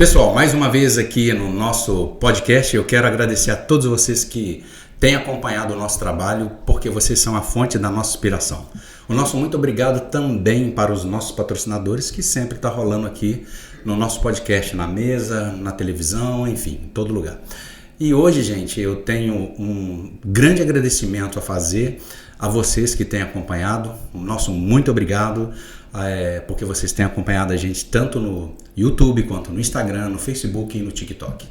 Pessoal, mais uma vez aqui no nosso podcast, eu quero agradecer a todos vocês que têm acompanhado o nosso trabalho, porque vocês são a fonte da nossa inspiração. O nosso muito obrigado também para os nossos patrocinadores, que sempre está rolando aqui no nosso podcast, na mesa, na televisão, enfim, em todo lugar. E hoje, gente, eu tenho um grande agradecimento a fazer a vocês que têm acompanhado. O nosso muito obrigado, porque vocês têm acompanhado a gente tanto no YouTube, quanto no Instagram, no Facebook e no TikTok.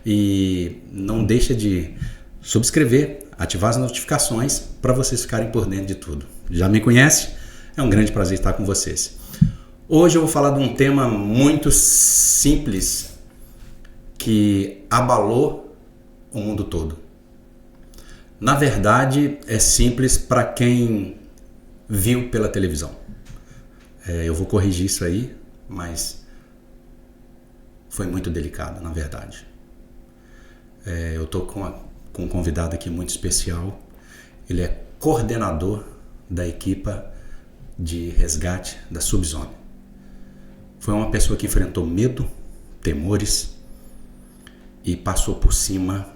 E não deixa de subscrever, ativar as notificações para vocês ficarem por dentro de tudo. Já me conhece? É um grande prazer estar com vocês. Hoje eu vou falar de um tema muito simples que abalou o mundo todo. Na verdade, é simples para quem viu pela televisão. Eu vou corrigir isso aí, mas foi muito delicado, na verdade. Eu estou com um convidado aqui muito especial. Ele é coordenador da equipa de resgate da Subzone. Foi uma pessoa que enfrentou medo, temores e passou por cima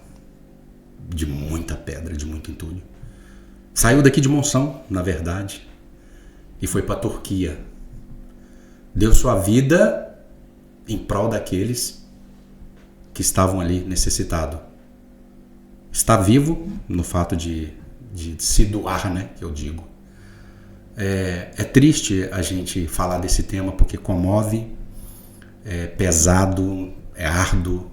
de muita pedra, de muito entulho. Saiu daqui de Monção, na verdade, e foi para a Turquia. Deu sua vida em prol daqueles que estavam ali necessitados. Está vivo no fato de se doar, né, que eu digo. É triste a gente falar desse tema porque comove, é pesado, é árduo,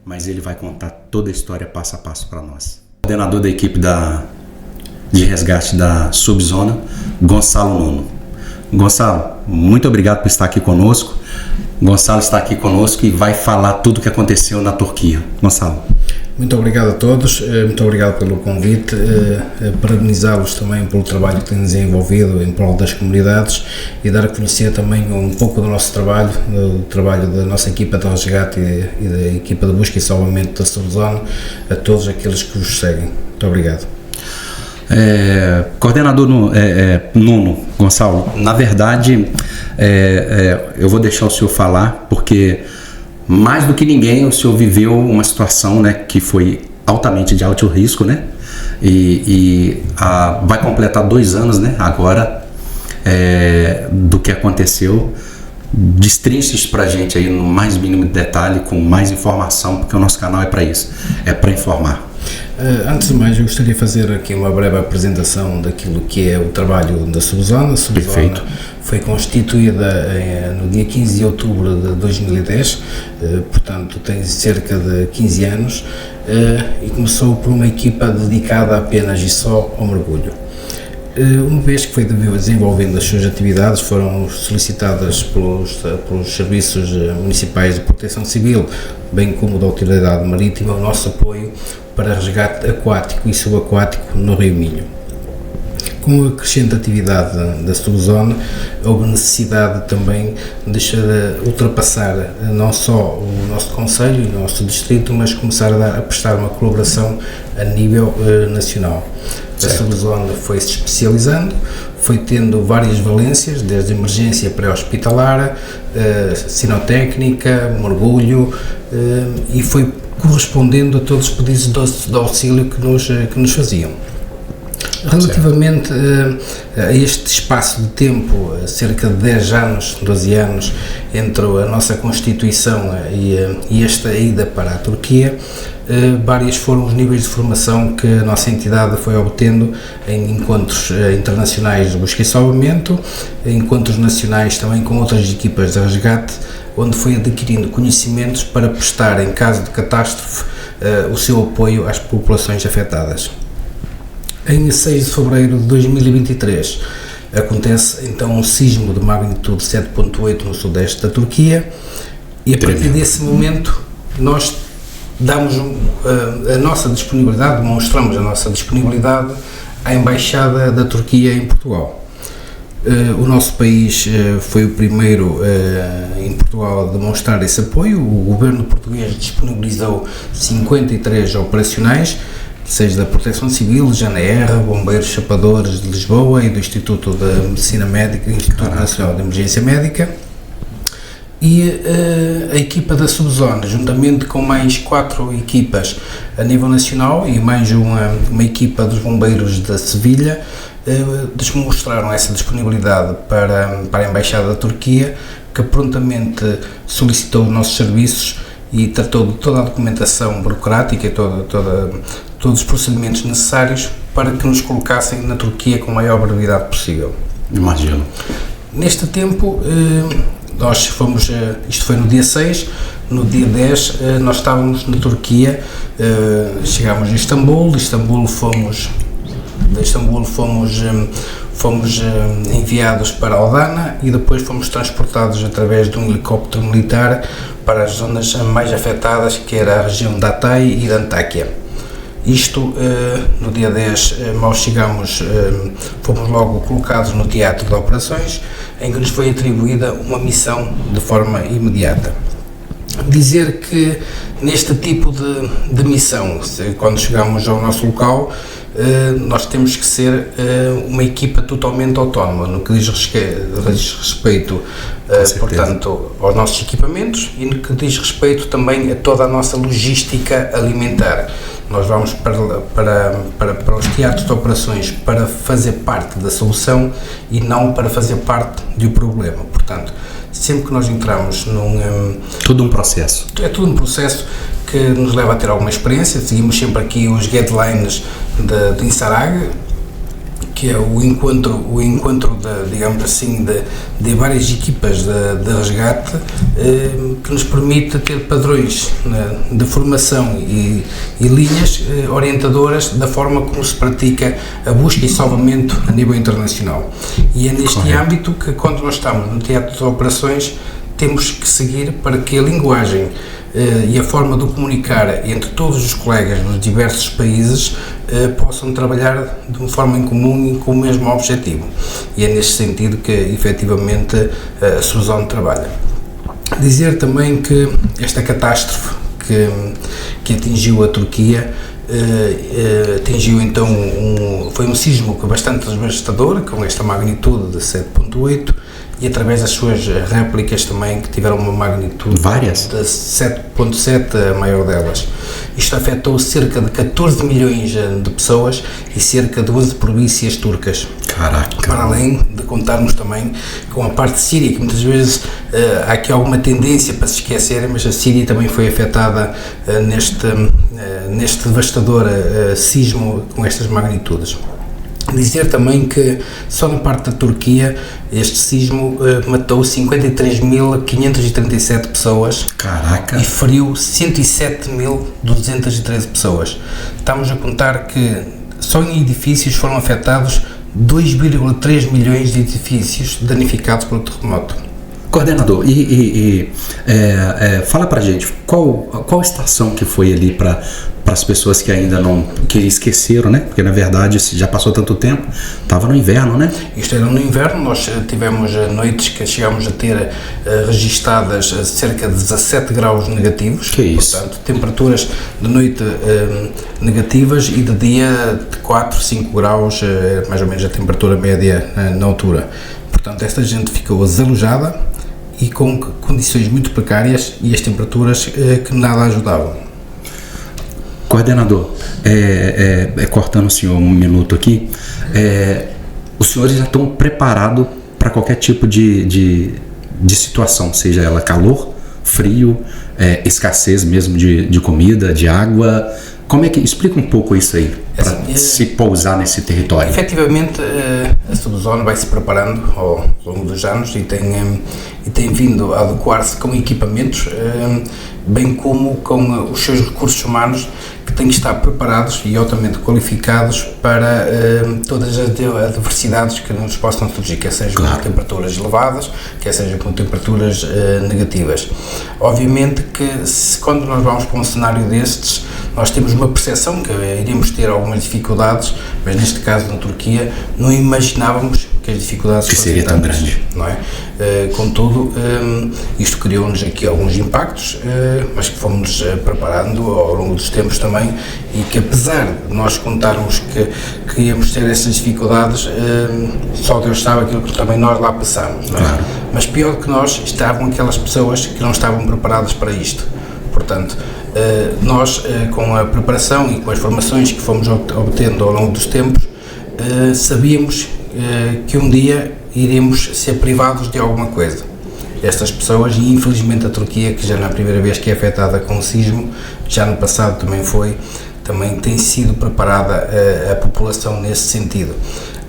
mas ele vai contar toda a história passo a passo para nós. Coordenador da equipe de resgate da Subzone, Gonçalo Nuno. Gonçalo, muito obrigado por estar aqui conosco. Gonçalo está aqui conosco e vai falar tudo o que aconteceu na Turquia. Gonçalo. Muito obrigado a todos, muito obrigado pelo convite, parabenizá-los também pelo trabalho que têm desenvolvido em prol das comunidades e dar a conhecer também um pouco do nosso trabalho, do trabalho da nossa equipa de resgate e da equipa de busca e salvamento da Subzone, a todos aqueles que os seguem. Muito obrigado. Coordenador Nuno, Gonçalo, na verdade eu vou deixar o senhor falar porque mais do que ninguém o senhor viveu uma situação, né, que foi altamente de alto risco, né, e vai completar 2 anos, né, agora do que aconteceu. Destrinche isso pra gente aí no mais mínimo detalhe, com mais informação, porque o nosso canal é para isso, é para informar. Antes de mais, eu gostaria de fazer aqui uma breve apresentação daquilo que é o trabalho da Subzone. A Subzone foi constituída no dia 15 de outubro de 2010, portanto tem cerca de 15 anos, e começou por uma equipa dedicada apenas e só ao mergulho. Uma vez que foi desenvolvendo as suas atividades, foram solicitadas pelos serviços municipais de proteção civil, bem como da autoridade marítima, o nosso apoio para resgate aquático e subaquático no Rio Minho. Com a crescente atividade da Subzone, houve necessidade também de ultrapassar não só o nosso concelho e o nosso distrito, mas começar a prestar uma colaboração a nível nacional. A Subzone foi se especializando, foi tendo várias valências, desde emergência pré-hospitalar, sinotécnica, mergulho, e foi correspondendo a todos os pedidos de auxílio que nos faziam. Relativamente a este espaço de tempo, cerca de 10 anos, 12 anos, entre a nossa Constituição e esta ida para a Turquia, vários foram os níveis de formação que a nossa entidade foi obtendo em encontros internacionais de busca e salvamento, encontros nacionais também com outras equipas de resgate, onde foi adquirindo conhecimentos para prestar, em caso de catástrofe, o seu apoio às populações afetadas. Em 6 de fevereiro de 2023 acontece então um sismo de magnitude 7.8 no sudeste da Turquia e a partir desse momento nós damos a nossa disponibilidade, demonstramos a nossa disponibilidade à Embaixada da Turquia em Portugal. O nosso país foi o primeiro em Portugal a demonstrar esse apoio. O governo português disponibilizou 53 operacionais, seja da Proteção Civil, JNR, Bombeiros Chapadores de Lisboa e do Instituto de Medicina Médica, Instituto Nacional de Emergência Médica. e a equipa da Subzone, juntamente com mais 4 equipas a nível nacional e mais uma equipa dos bombeiros da Sevilha, demonstraram essa disponibilidade para a Embaixada da Turquia, que prontamente solicitou os nossos serviços e tratou de toda a documentação burocrática e todos os procedimentos necessários para que nos colocassem na Turquia com a maior brevidade possível. Imagino. Neste tempo, nós fomos, isto foi no dia 6, no dia 10 nós estávamos na Turquia, chegámos a Istambul, de Istambul fomos enviados para Aldana e depois fomos transportados através de um helicóptero militar para as zonas mais afetadas, que era a região de Hatay e de Antáquia. Isto, no dia 10, mal chegamos, fomos logo colocados no teatro de operações, em que nos foi atribuída uma missão de forma imediata. Dizer que neste tipo de missão, quando chegamos ao nosso local, nós temos que ser uma equipa totalmente autónoma no que diz respeito, portanto, aos nossos equipamentos e no que diz respeito também a toda a nossa logística alimentar. Nós vamos para os teatros de operações para fazer parte da solução e não para fazer parte do problema. Portanto, sempre que nós entramos Tudo um processo. É tudo um processo que nos leva a ter alguma experiência. Seguimos sempre aqui os guidelines de INSARAG, que é o encontro digamos assim, de várias equipas de resgate, que nos permite ter padrões de formação e linhas orientadoras da forma como se pratica a busca e salvamento a nível internacional. E é neste âmbito que, quando nós estamos no teatro de operações, temos que seguir para que a linguagem e a forma de comunicar entre todos os colegas dos diversos países possam trabalhar de uma forma em comum e com o mesmo objetivo. E é neste sentido que, efetivamente, a Subzone trabalha. Dizer também que esta catástrofe que atingiu a Turquia atingiu então foi um sismo bastante devastador, com esta magnitude de 7.8, e através das suas réplicas também, que tiveram uma magnitude várias de 7.7, a maior delas. Isto afetou cerca de 14 milhões de pessoas e cerca de 11 províncias turcas. Caraca! Para além de contarmos também com a parte síria, que muitas vezes há aqui alguma tendência para se esquecer, mas a Síria também foi afetada neste devastador sismo com estas magnitudes. Dizer também que só na parte da Turquia este sismo matou 53.537 pessoas. Caraca. E feriu 107.213 pessoas. Estamos a contar que só em edifícios foram afetados 2,3 milhões de edifícios danificados pelo terremoto. Coordenador, fala pra gente qual estação que foi ali para as pessoas que ainda que esqueceram, né? Porque na verdade já passou tanto tempo, estava no inverno, né? Isto era no inverno, nós tivemos noites que chegámos a ter registadas cerca de 17 graus negativos. Que isso? Portanto, temperaturas de noite negativas e de dia de 4, 5 graus, mais ou menos a temperatura média na altura. Portanto, esta gente ficou desalojada e com condições muito precárias e as temperaturas que nada ajudavam. Coordenador, cortando o senhor um minuto aqui, os senhores já estão preparados para qualquer tipo de situação, seja ela calor, frio, escassez mesmo de comida, de água. Como é que explica um pouco isso aí, para se pousar nesse território? Efetivamente, a Subzone vai se preparando ao longo dos anos e tem vindo a adequar-se com equipamentos, bem como com os seus recursos humanos, que têm que estar preparados e altamente qualificados para todas as adversidades que nos possam surgir, quer sejam com temperaturas elevadas, quer sejam com temperaturas negativas. Obviamente que quando nós vamos para um cenário destes, nós temos uma percepção que iríamos ter algumas dificuldades, mas neste caso na Turquia não imaginávamos que as dificuldades que seria tão grande, não é? Contudo, isto criou-nos aqui alguns impactos, mas que fomos preparando ao longo dos tempos também, e que apesar de nós contarmos que íamos ter essas dificuldades, só Deus sabe aquilo que também nós lá passamos, não é? Claro. Mas pior que nós estavam aquelas pessoas que não estavam preparadas para isto. Portanto, nós, com a preparação e com as formações que fomos obtendo ao longo dos tempos, sabíamos que um dia iríamos ser privados de alguma coisa. Estas pessoas, e infelizmente a Turquia, que já não é a primeira vez que é afetada com o sismo, já no passado também tem sido preparada a população nesse sentido.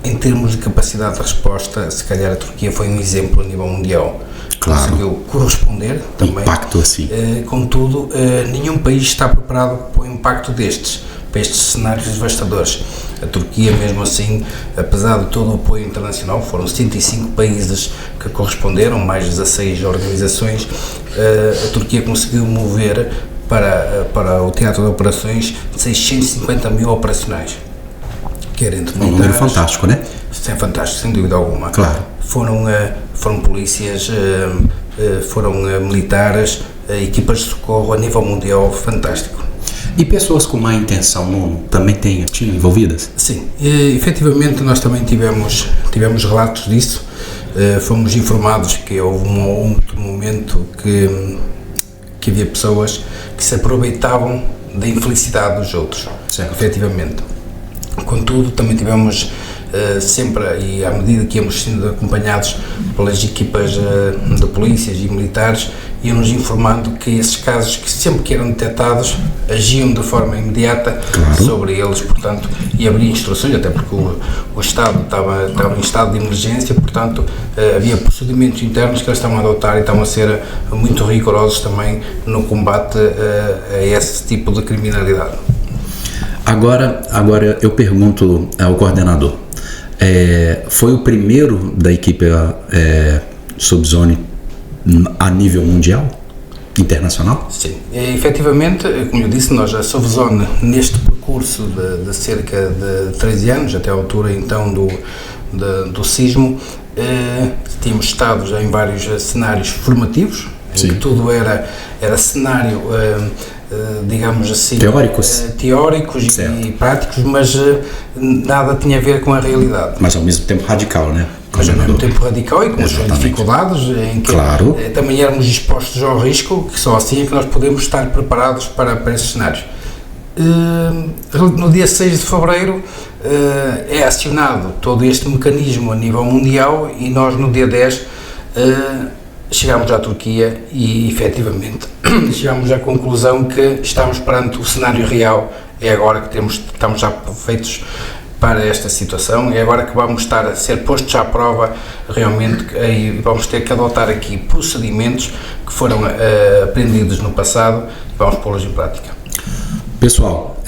Em termos de capacidade de resposta, se calhar a Turquia foi um exemplo a nível mundial. Claro. Conseguiu corresponder também. Impacto assim. Contudo, nenhum país está preparado para o impacto para estes cenários devastadores. A Turquia, mesmo assim, apesar de todo o apoio internacional, foram 105 países que corresponderam, mais 16 organizações, a Turquia conseguiu mover para o teatro de operações 650 mil operacionais. Que era entre militares, número fantástico, né? É fantástico, sem dúvida alguma. Claro. Foram polícias, foram militares, equipas de socorro a nível mundial, fantástico. E pessoas com má intenção também tinham envolvidas? Sim, efetivamente nós também tivemos relatos disso. Fomos informados que houve um outro momento que havia pessoas que se aproveitavam da infelicidade dos outros. Certo. Efetivamente. Contudo, também tivemos sempre, e à medida que íamos sendo acompanhados pelas equipas de polícias e militares, iam-nos informando que esses casos, que sempre que eram detectados, agiam de forma imediata. Claro. Sobre eles, portanto, e abria instruções, até porque o Estado estava em estado de emergência, portanto, havia procedimentos internos que eles estavam a adotar e estavam a ser muito rigorosos também no combate a esse tipo de criminalidade. Agora eu pergunto ao coordenador, foi o primeiro da equipe Subzone a nível mundial, internacional? Sim, efetivamente, como eu disse, nós a Subzone, neste percurso de cerca de 13 anos, até a altura então do sismo, tínhamos estado já em vários cenários formativos, em que tudo era cenário, digamos assim, teóricos e práticos, mas nada tinha a ver com a realidade. Mas ao mesmo tempo radical, né? Mas ao mesmo tempo radical e com as suas dificuldades, em que claro. Também éramos expostos ao risco, que só assim é que nós podemos estar preparados para esses cenários. No dia 6 de fevereiro é acionado todo este mecanismo a nível mundial e nós no dia 10 chegámos à Turquia e efetivamente chegámos à conclusão que estamos perante o cenário real. É agora que estamos já feitos para esta situação, é agora que vamos estar a ser postos à prova realmente, e vamos ter que adotar aqui procedimentos que foram aprendidos no passado e vamos pô-los em prática. Pessoal,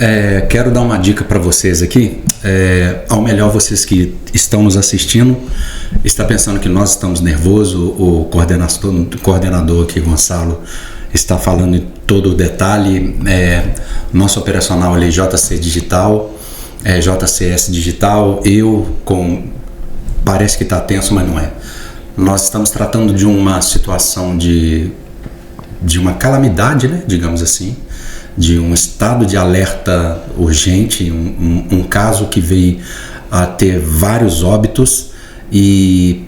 quero dar uma dica para vocês aqui. Ao melhor, vocês que estão nos assistindo, está pensando que nós estamos nervosos, o coordenador aqui, Gonçalo, está falando em todo o detalhe. Nosso operacional ali, JC Digital, JCS Digital, parece que está tenso, mas não é. Nós estamos tratando de uma situação de uma calamidade, né, digamos assim, de um estado de alerta urgente, um caso que veio a ter vários óbitos, e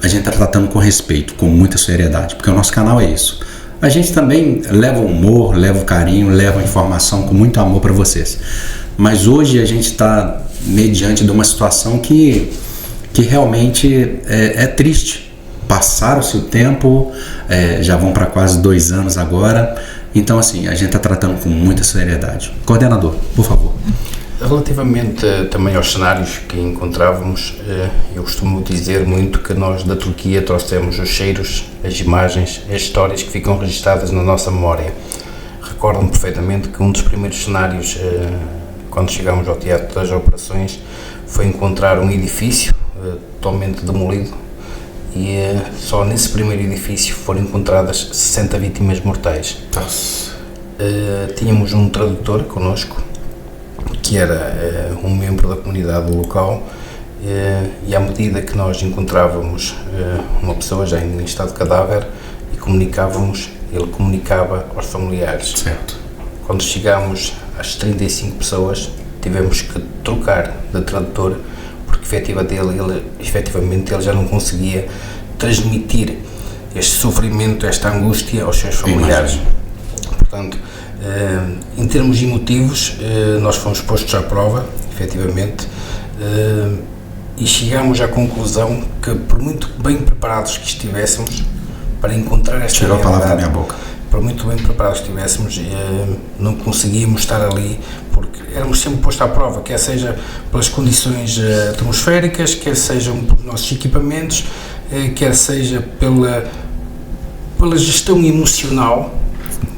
a gente está tratando com respeito, com muita seriedade, porque o nosso canal é isso. A gente também leva o humor, leva o carinho, leva a informação com muito amor para vocês. Mas hoje a gente está mediante de uma situação que realmente é triste. Passaram-se o tempo, já vão para quase 2 anos agora. Então, assim, a gente está tratando com muita seriedade. Coordenador, por favor. Relativamente também aos cenários que encontrávamos, eu costumo dizer muito que nós da Turquia trouxemos os cheiros, as imagens, as histórias que ficam registadas na nossa memória. Recordo-me perfeitamente que um dos primeiros cenários, quando chegámos ao teatro das operações, foi encontrar um edifício totalmente demolido, e só nesse primeiro edifício foram encontradas 60 vítimas mortais. Tínhamos um tradutor connosco, que era um membro da comunidade local, e à medida que nós encontrávamos uma pessoa já em estado de cadáver e comunicávamos, ele comunicava aos familiares. Certo. Quando chegámos às 35 pessoas, tivemos que trocar de tradutor, porque efetivamente ele já não conseguia transmitir este sofrimento, esta angústia aos seus familiares. Portanto, em termos emotivos, nós fomos postos à prova, efetivamente, e chegámos à conclusão que, por muito bem preparados que estivéssemos para encontrar esta Tirou a palavra da minha boca. Por muito bem preparados que estivéssemos, não conseguíamos estar ali, porque éramos sempre postos à prova, quer seja pelas condições atmosféricas, quer seja pelos nossos equipamentos, quer seja pela gestão emocional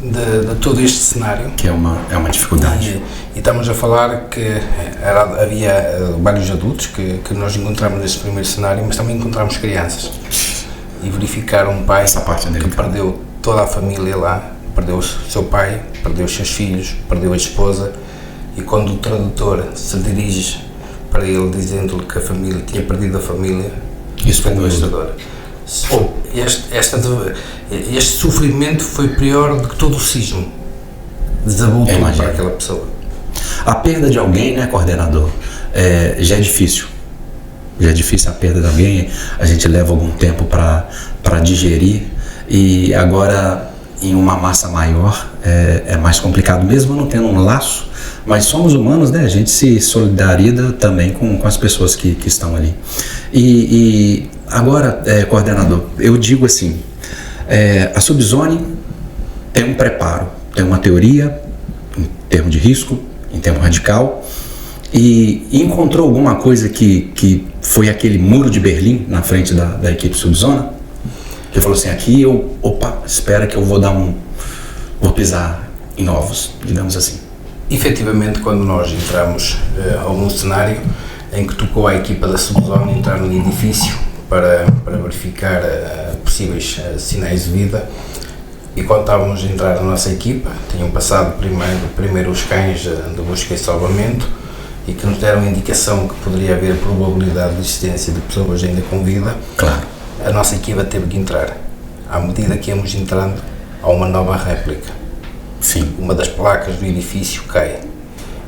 de todo este cenário. Que é uma dificuldade. E estamos a falar que havia vários adultos que nós encontramos nesse primeiro cenário, mas também encontramos crianças. E verificar um pai que perdeu toda a família lá, perdeu o seu pai, perdeu os seus filhos, perdeu a esposa, e quando o tradutor se dirige para ele dizendo-lhe que a família tinha perdido a família, isso foi devastador. Este sofrimento foi pior do que todo o sismo. Desabou tudo para aquela pessoa. A perda de alguém, né, coordenador, já é difícil. Já é difícil a perda de alguém, a gente leva algum tempo para digerir, e agora em uma massa maior é mais complicado, mesmo não tendo um laço, mas somos humanos, né? A gente se solidariza também com as pessoas que estão ali. E agora, coordenador, eu digo assim, a Subzone tem um preparo, tem uma teoria em termos de risco, em termos radical, e encontrou alguma coisa que foi aquele muro de Berlim na frente da equipe Subzona? Que falou assim, aqui espera que eu vou pisar em ovos, digamos assim. Efetivamente, quando nós entramos a algum cenário em que tocou a equipa da Subzona entrar no edifício para verificar possíveis sinais de vida, e quando estávamos a entrar na nossa equipa, tinham passado primeiro os cães de busca e salvamento, e que nos deram a indicação que poderia haver probabilidade de existência de pessoas ainda com vida. Claro. A nossa equipa teve que entrar. À medida que íamos entrando, há uma nova réplica. Sim. Uma das placas do edifício cai.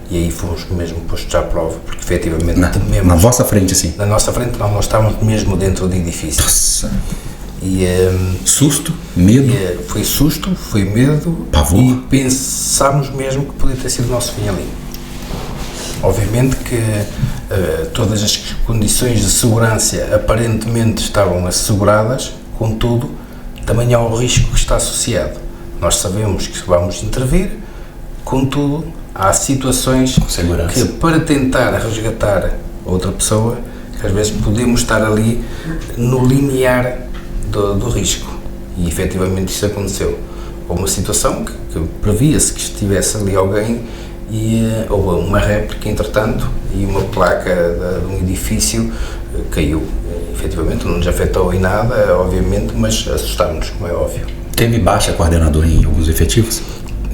E aí fomos mesmo postos à prova, porque efetivamente tememos. Na vossa frente, assim? Na nossa frente, não, nós estávamos mesmo dentro do edifício. Nossa. E, susto, medo? Foi susto, foi medo. Pavor. E pensámos mesmo que podia ter sido o nosso fim ali. Obviamente que todas as condições de segurança aparentemente estavam asseguradas, contudo, também há o risco que está associado. Nós sabemos que vamos intervir, contudo, há situações que, para tentar resgatar outra pessoa, que às vezes podemos estar ali no limiar do risco. E efetivamente isso aconteceu. Houve uma situação que previa-se que estivesse ali alguém, e houve uma réplica, entretanto, e uma placa de um edifício caiu. Efetivamente, não nos afetou em nada, obviamente, mas assustámos-nos, como é óbvio. Teve baixa, coordenador, em alguns efetivos?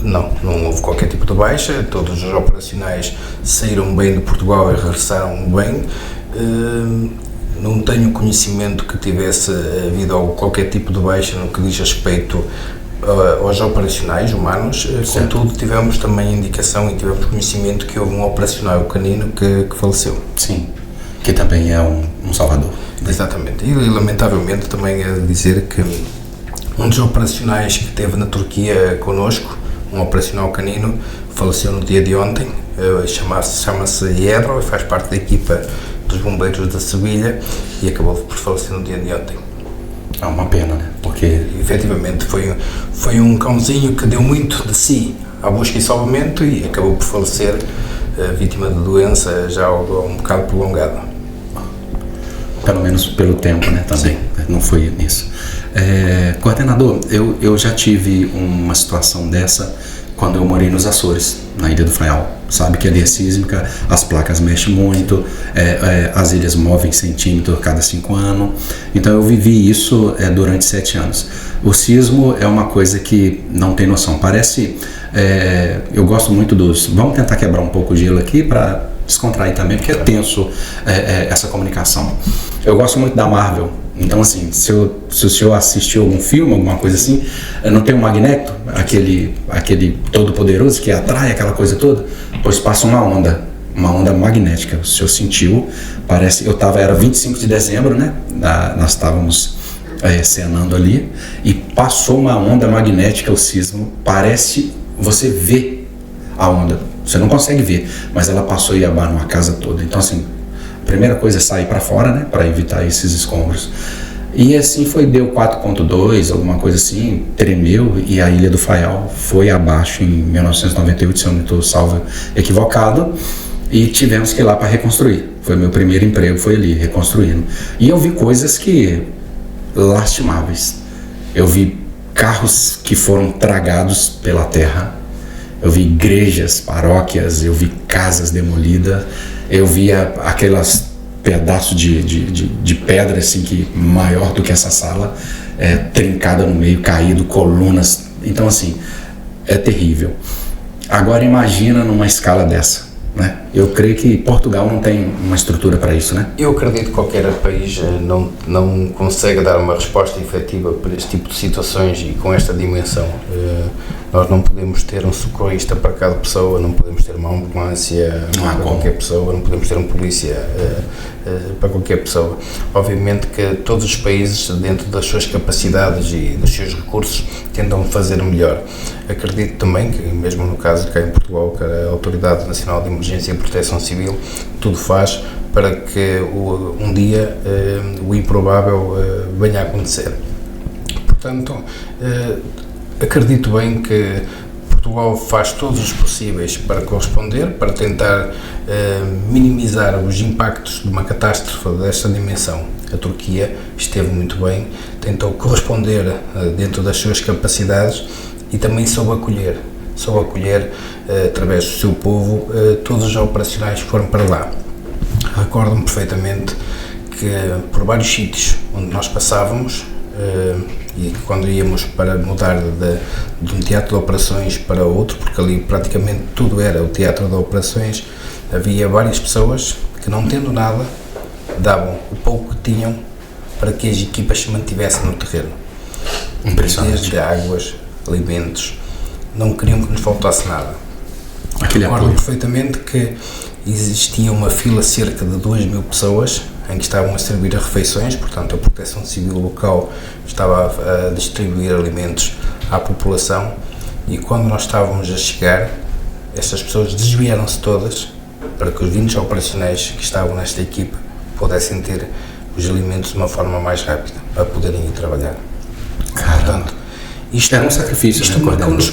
Não houve qualquer tipo de baixa, todos os operacionais saíram bem de Portugal e regressaram bem. Não tenho conhecimento que tivesse havido qualquer tipo de baixa no que diz respeito aos operacionais humanos, contudo tivemos também indicação e tivemos conhecimento que houve um operacional canino que faleceu. Sim, que também é um salvador. Exatamente, e lamentavelmente também é dizer que um dos operacionais que esteve na Turquia connosco, um operacional canino, faleceu no dia de ontem, chama-se Iedro, faz parte da equipa dos bombeiros de Sevilha e acabou por falecer no dia de ontem. É uma pena, né? Porque efetivamente foi um cãozinho que deu muito de si à busca e salvamento e acabou por falecer, vítima de doença já um bocado prolongada. Pelo menos pelo tempo, né? Também. Sim. Não foi nisso. Coordenador, eu já tive uma situação dessa quando eu morei nos Açores, na Ilha do Faial. Sabe que ali é sísmica, as placas mexem muito, as ilhas movem centímetro a cada 5 anos. Então eu vivi isso durante 7 anos. O sismo é uma coisa que não tem noção. Parece... eu gosto muito dos... Vamos tentar quebrar um pouco o gelo aqui para descontrair também, porque é tenso essa comunicação. Eu gosto muito da Marvel. Então, assim, se o senhor assistiu algum filme, alguma coisa assim, não tem um Magneto, aquele todo-poderoso que atrai aquela coisa toda, pois passa uma onda magnética. O senhor sentiu, parece... Era 25 de dezembro, né? Nós estávamos cenando ali, e passou uma onda magnética, o sismo, parece... Você vê a onda, você não consegue ver, mas ela passou e abanou a casa toda. Então, assim, a primeira coisa é sair para fora, né, para evitar esses escombros. E assim deu 4.2, alguma coisa assim, tremeu, e a Ilha do Faial foi abaixo em 1998, se eu não estou salvo equivocado, e tivemos que ir lá para reconstruir. Foi meu primeiro emprego, foi ali, reconstruindo. E eu vi coisas que lastimáveis. Eu vi carros que foram tragados pela terra, eu vi igrejas, paróquias, eu vi casas demolidas, eu vi aquelas pedaços de pedra assim, que maior do que essa sala, trincada no meio, caído, colunas. Então, assim, é terrível. Agora imagina numa escala dessa, né? Eu creio que Portugal não tem uma estrutura para isso, né? Eu acredito que qualquer país não consegue dar uma resposta efetiva para este tipo de situações e com esta dimensão. Nós não podemos ter um socorrista para cada pessoa, não podemos ter uma ambulância para qualquer pessoa, não podemos ter um polícia para qualquer pessoa. Obviamente que todos os países, dentro das suas capacidades e dos seus recursos, tentam fazer melhor. Acredito também que, mesmo no caso cá em Portugal, que a Autoridade Nacional de Emergência e Proteção Civil tudo faz para que um dia o improvável venha a acontecer. Portanto, acredito bem que Portugal faz todos os possíveis para corresponder, para tentar minimizar os impactos de uma catástrofe desta dimensão. A Turquia esteve muito bem, tentou corresponder dentro das suas capacidades e também soube acolher através do seu povo todos os operacionais que foram para lá. Recordo-me perfeitamente que por vários sítios onde nós passávamos, e quando íamos para mudar de um teatro de operações para outro, porque ali praticamente tudo era o teatro de operações, havia várias pessoas que, não tendo nada, davam o pouco que tinham para que as equipas se mantivessem no terreno. Desde águas, alimentos, não queriam que nos faltasse nada. Recordo perfeitamente que existia uma fila cerca de 2.000 pessoas em que estavam a servir as refeições, portanto a Proteção Civil local estava a distribuir alimentos à população, e quando nós estávamos a chegar, estas pessoas desviaram-se todas para que os 20 operacionais que estavam nesta equipa pudessem ter os alimentos de uma forma mais rápida para poderem ir trabalhar. Portanto, isto era um sacrifício. Isto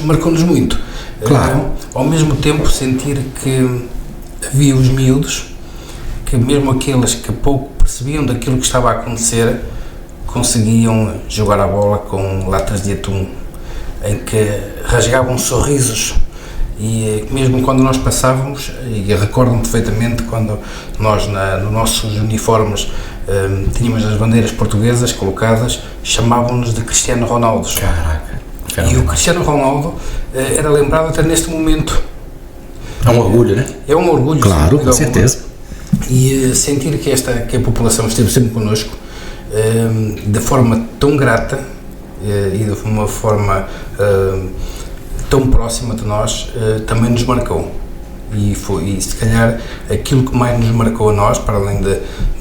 marcou-nos muito. Claro. Ao mesmo tempo, sentir que havia os miúdos, que mesmo aqueles que pouco percebiam daquilo que estava a acontecer, conseguiam jogar a bola com latas de atum, em que rasgavam sorrisos, e mesmo quando nós passávamos, e recordo-me perfeitamente quando nós nos nossos uniformes tínhamos as bandeiras portuguesas colocadas, chamavam-nos de Cristiano Ronaldo. Caraca. E o Cristiano Ronaldo era lembrado até neste momento. É um orgulho, né? É um orgulho. Claro, com certeza. E sentir que a população esteve sempre connosco de forma tão grata e de uma forma tão próxima de nós também nos marcou. E se calhar aquilo que mais nos marcou a nós, para além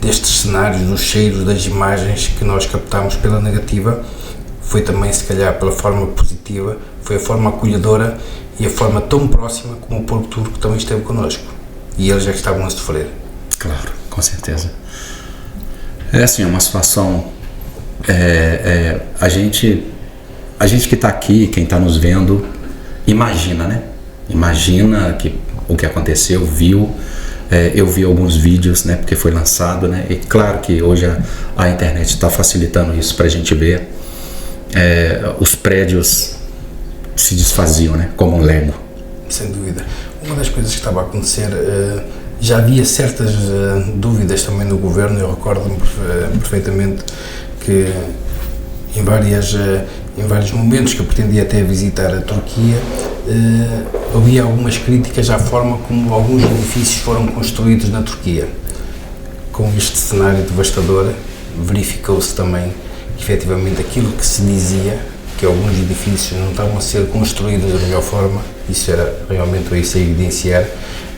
destes cenários, dos cheiros, das imagens que nós captámos pela negativa, foi também, se calhar, pela forma positiva, foi a forma acolhedora e a forma tão próxima como o povo turco também esteve connosco. E eles já estavam a sofrer. Claro, com certeza. É assim, é uma situação... a gente que está aqui, quem está nos vendo, imagina, né? Imagina o que aconteceu, viu. Eu vi alguns vídeos, né? Porque foi lançado, né? E claro que hoje a internet está facilitando isso para a gente ver. Os prédios se desfaziam, né? Como um lego. Sem dúvida. Uma das coisas que estava a acontecer, já havia certas dúvidas também do governo. Eu recordo-me perfeitamente que em vários momentos que eu pretendia até visitar a Turquia, havia algumas críticas à forma como alguns edifícios foram construídos na Turquia. Com este cenário devastador, verificou-se também que efetivamente aquilo que se dizia, que alguns edifícios não estavam a ser construídos da melhor forma, isso era realmente isso a evidenciar.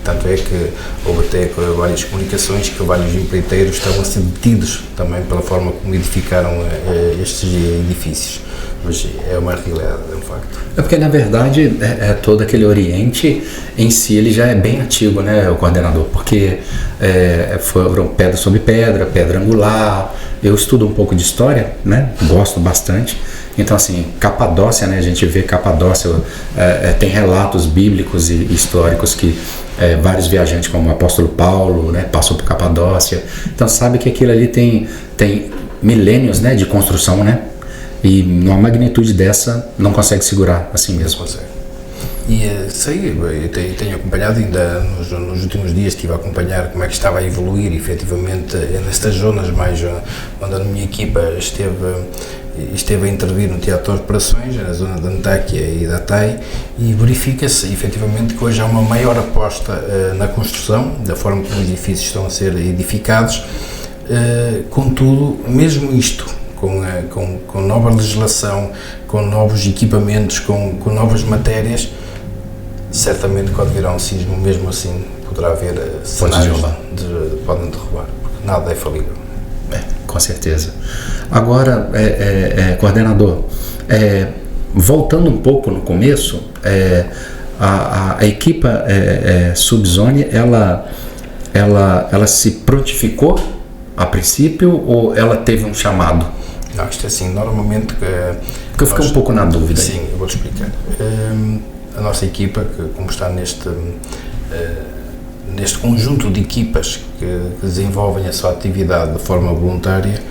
Tanto é que houve até várias comunicações que vários empreiteiros estavam a ser detidos também pela forma como edificaram estes edifícios. Mas é uma realidade, é um facto. É porque, na verdade, todo aquele Oriente em si, ele já é bem antigo, né, o coordenador? Porque foram pedra sobre pedra, pedra angular. Eu estudo um pouco de história, né, gosto bastante. Então, assim, Capadócia, né, a gente vê Capadócia, tem relatos bíblicos e históricos que vários viajantes, como o apóstolo Paulo, né, passou por Capadócia. Então, sabe que aquilo ali tem milênios, né, de construção, né? E numa magnitude dessa, não consegue segurar assim mesmo. Não consegue. E sei, eu tenho acompanhado ainda nos últimos dias, estive a acompanhar como é que estava a evoluir efetivamente nestas zonas mais onde a minha equipa esteve a intervir no teatro de operações, na zona de Antáquia e da TAI, e verifica-se efetivamente que hoje há uma maior aposta na construção, da forma como os edifícios estão a ser edificados. Contudo, mesmo isto, com nova legislação, com novos equipamentos, com novas matérias, certamente quando virá um sismo, mesmo assim, poderá haver cenários podem derrubar, porque nada é falível. Com certeza. Agora, coordenador, voltando um pouco no começo, a equipa Subzone, ela se prontificou a princípio ou ela teve um chamado? Não, isto é assim, normalmente... Porque eu fiquei um pouco na dúvida. Sim, eu vou-te explicar. A nossa equipa, como está neste conjunto de equipas que desenvolvem a sua atividade de forma voluntária,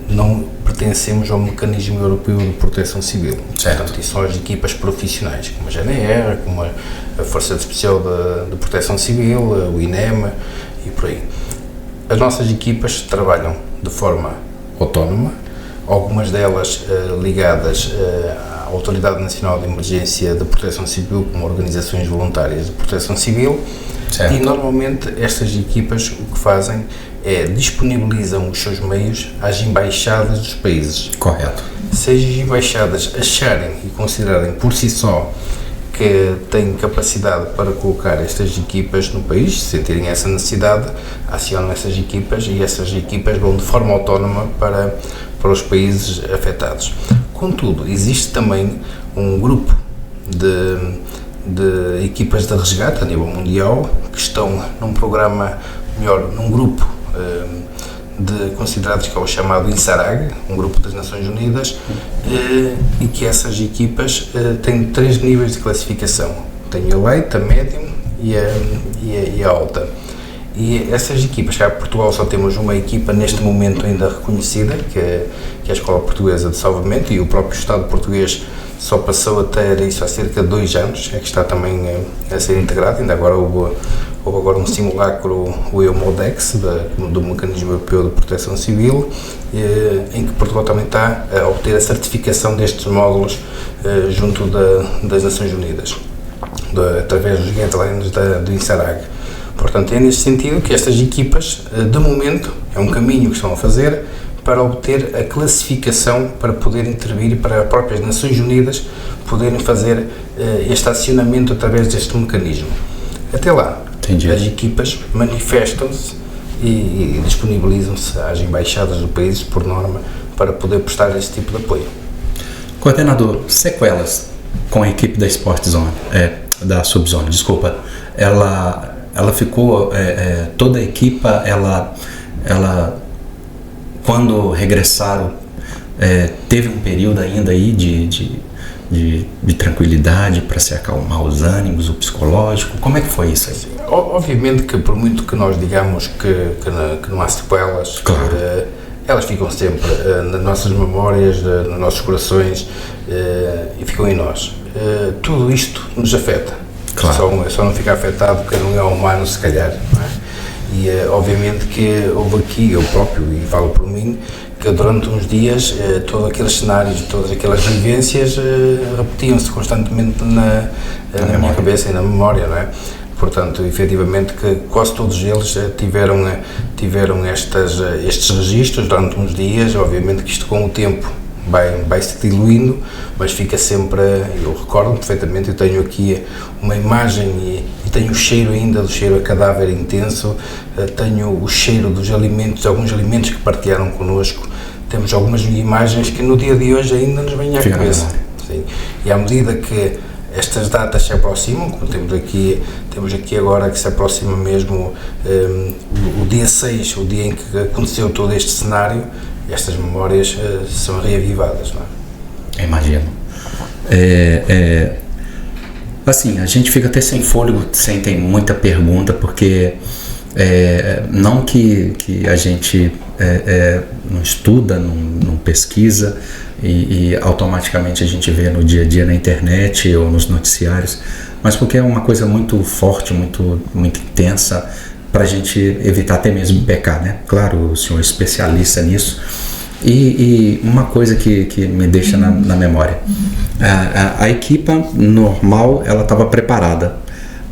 não pertencemos ao Mecanismo Europeu de Proteção Civil. Certo. Portanto, isso são as equipas profissionais, como a GNR, como a Força Especial de Proteção Civil, o INEMA e por aí. As nossas equipas trabalham de forma autónoma, algumas delas ligadas à Autoridade Nacional de Emergência de Proteção Civil, como organizações voluntárias de proteção civil. Certo. E normalmente estas equipas o que fazem é disponibilizam os seus meios às embaixadas dos países. Correto. Se as embaixadas acharem e considerarem por si só que têm capacidade para colocar estas equipas no país, se sentirem essa necessidade, acionam essas equipas e essas equipas vão de forma autónoma para os países afetados. Contudo, existe também um grupo de equipas de resgate a nível mundial que estão num programa, num grupo considerados que é o chamado INSARAG, um grupo das Nações Unidas, e que essas equipas têm 3 níveis de classificação. Tem a light, a medium e a alta. E essas equipas, cá em Portugal só temos uma equipa neste momento ainda reconhecida, que é a Escola Portuguesa de Salvamento, e o próprio Estado português só passou a ter isso há cerca de 2 anos, é que está também a ser integrado. Ainda agora houve agora um simulacro, o EUMODEX, do Mecanismo Europeu de Proteção Civil, em que Portugal também está a obter a certificação destes módulos junto das Nações Unidas, através dos guidelines do INSARAG. Portanto, é nesse sentido que estas equipas, de momento, é um caminho que estão a fazer para obter a classificação para poder intervir e para as próprias Nações Unidas poderem fazer este acionamento através deste mecanismo. Até lá, Entendi. As equipas manifestam-se e disponibilizam-se às embaixadas do país, por norma, para poder prestar esse tipo de apoio. Coordenador, sequelas com a equipe da Sport Zone, da Subzone, desculpa, ela ficou, toda a equipa, ela quando regressaram, teve um período ainda aí de tranquilidade para se acalmar os ânimos, o psicológico? Como é que foi isso aí? Obviamente que por muito que nós digamos que não há sequelas, claro, elas ficam sempre nas nossas memórias, nos nossos corações e ficam em nós. Tudo isto nos afeta. Claro. Só não fica afetado porque não é humano, se calhar. Não é? E obviamente que houve aqui, eu próprio, e falo por mim, que durante uns dias todos aqueles cenários, todas aquelas vivências repetiam-se constantemente na minha cabeça e na memória, não é? Portanto, efetivamente, que quase todos eles tiveram estes registros durante uns dias. Obviamente que isto com o tempo vai se diluindo, mas fica sempre, eu recordo perfeitamente, eu tenho aqui uma imagem e tenho o cheiro ainda, do cheiro a cadáver intenso, tenho o cheiro dos alimentos, alguns alimentos que partilharam connosco, temos algumas imagens que no dia de hoje ainda nos vêm à cabeça. Sim. E à medida que estas datas se aproximam, como temos aqui agora que se aproxima mesmo o dia 6, o dia em que aconteceu todo este cenário, estas memórias são reavivadas, não é? Imagino. Assim, a gente fica até sem fôlego, sem ter muita pergunta, porque não que a gente não estuda, não pesquisa e automaticamente a gente vê no dia a dia na internet ou nos noticiários, mas porque é uma coisa muito forte, muito intensa, para a gente evitar até mesmo pecar, né? Claro, o senhor é especialista nisso. E uma coisa que me deixa na memória, a equipa normal, ela estava preparada,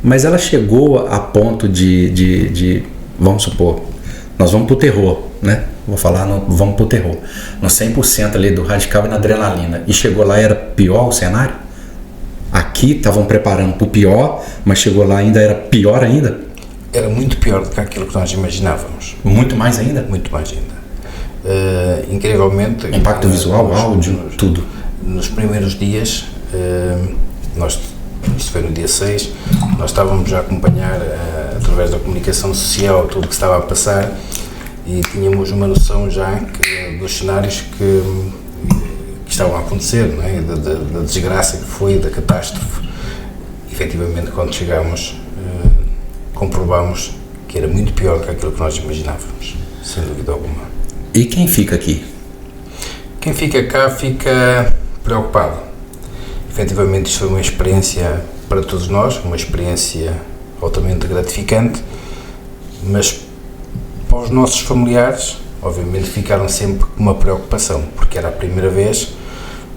mas ela chegou a ponto de vamos supor, nós vamos pro terror, né? Vou falar, vamos pro terror, no 100% ali do radical e na adrenalina, e chegou lá, era pior o cenário? Aqui estavam preparando pro pior, mas chegou lá ainda era pior ainda? Era muito pior do que aquilo que nós imaginávamos. Muito mais ainda? Muito mais ainda. Incrivelmente... Impacto visual, áudio, tudo. Nos primeiros dias, isso foi no dia 6, nós estávamos a acompanhar, através da comunicação social, tudo o que estava a passar, e tínhamos uma noção já dos cenários que estavam a acontecer, não é? Da desgraça que foi, da catástrofe. Efetivamente, quando chegámos, comprovamos que era muito pior do que aquilo que nós imaginávamos, sem dúvida alguma. E quem fica aqui? Quem fica cá fica preocupado. Efetivamente, isto foi uma experiência para todos nós, uma experiência altamente gratificante, mas para os nossos familiares, obviamente, ficaram sempre com uma preocupação, porque era a primeira vez,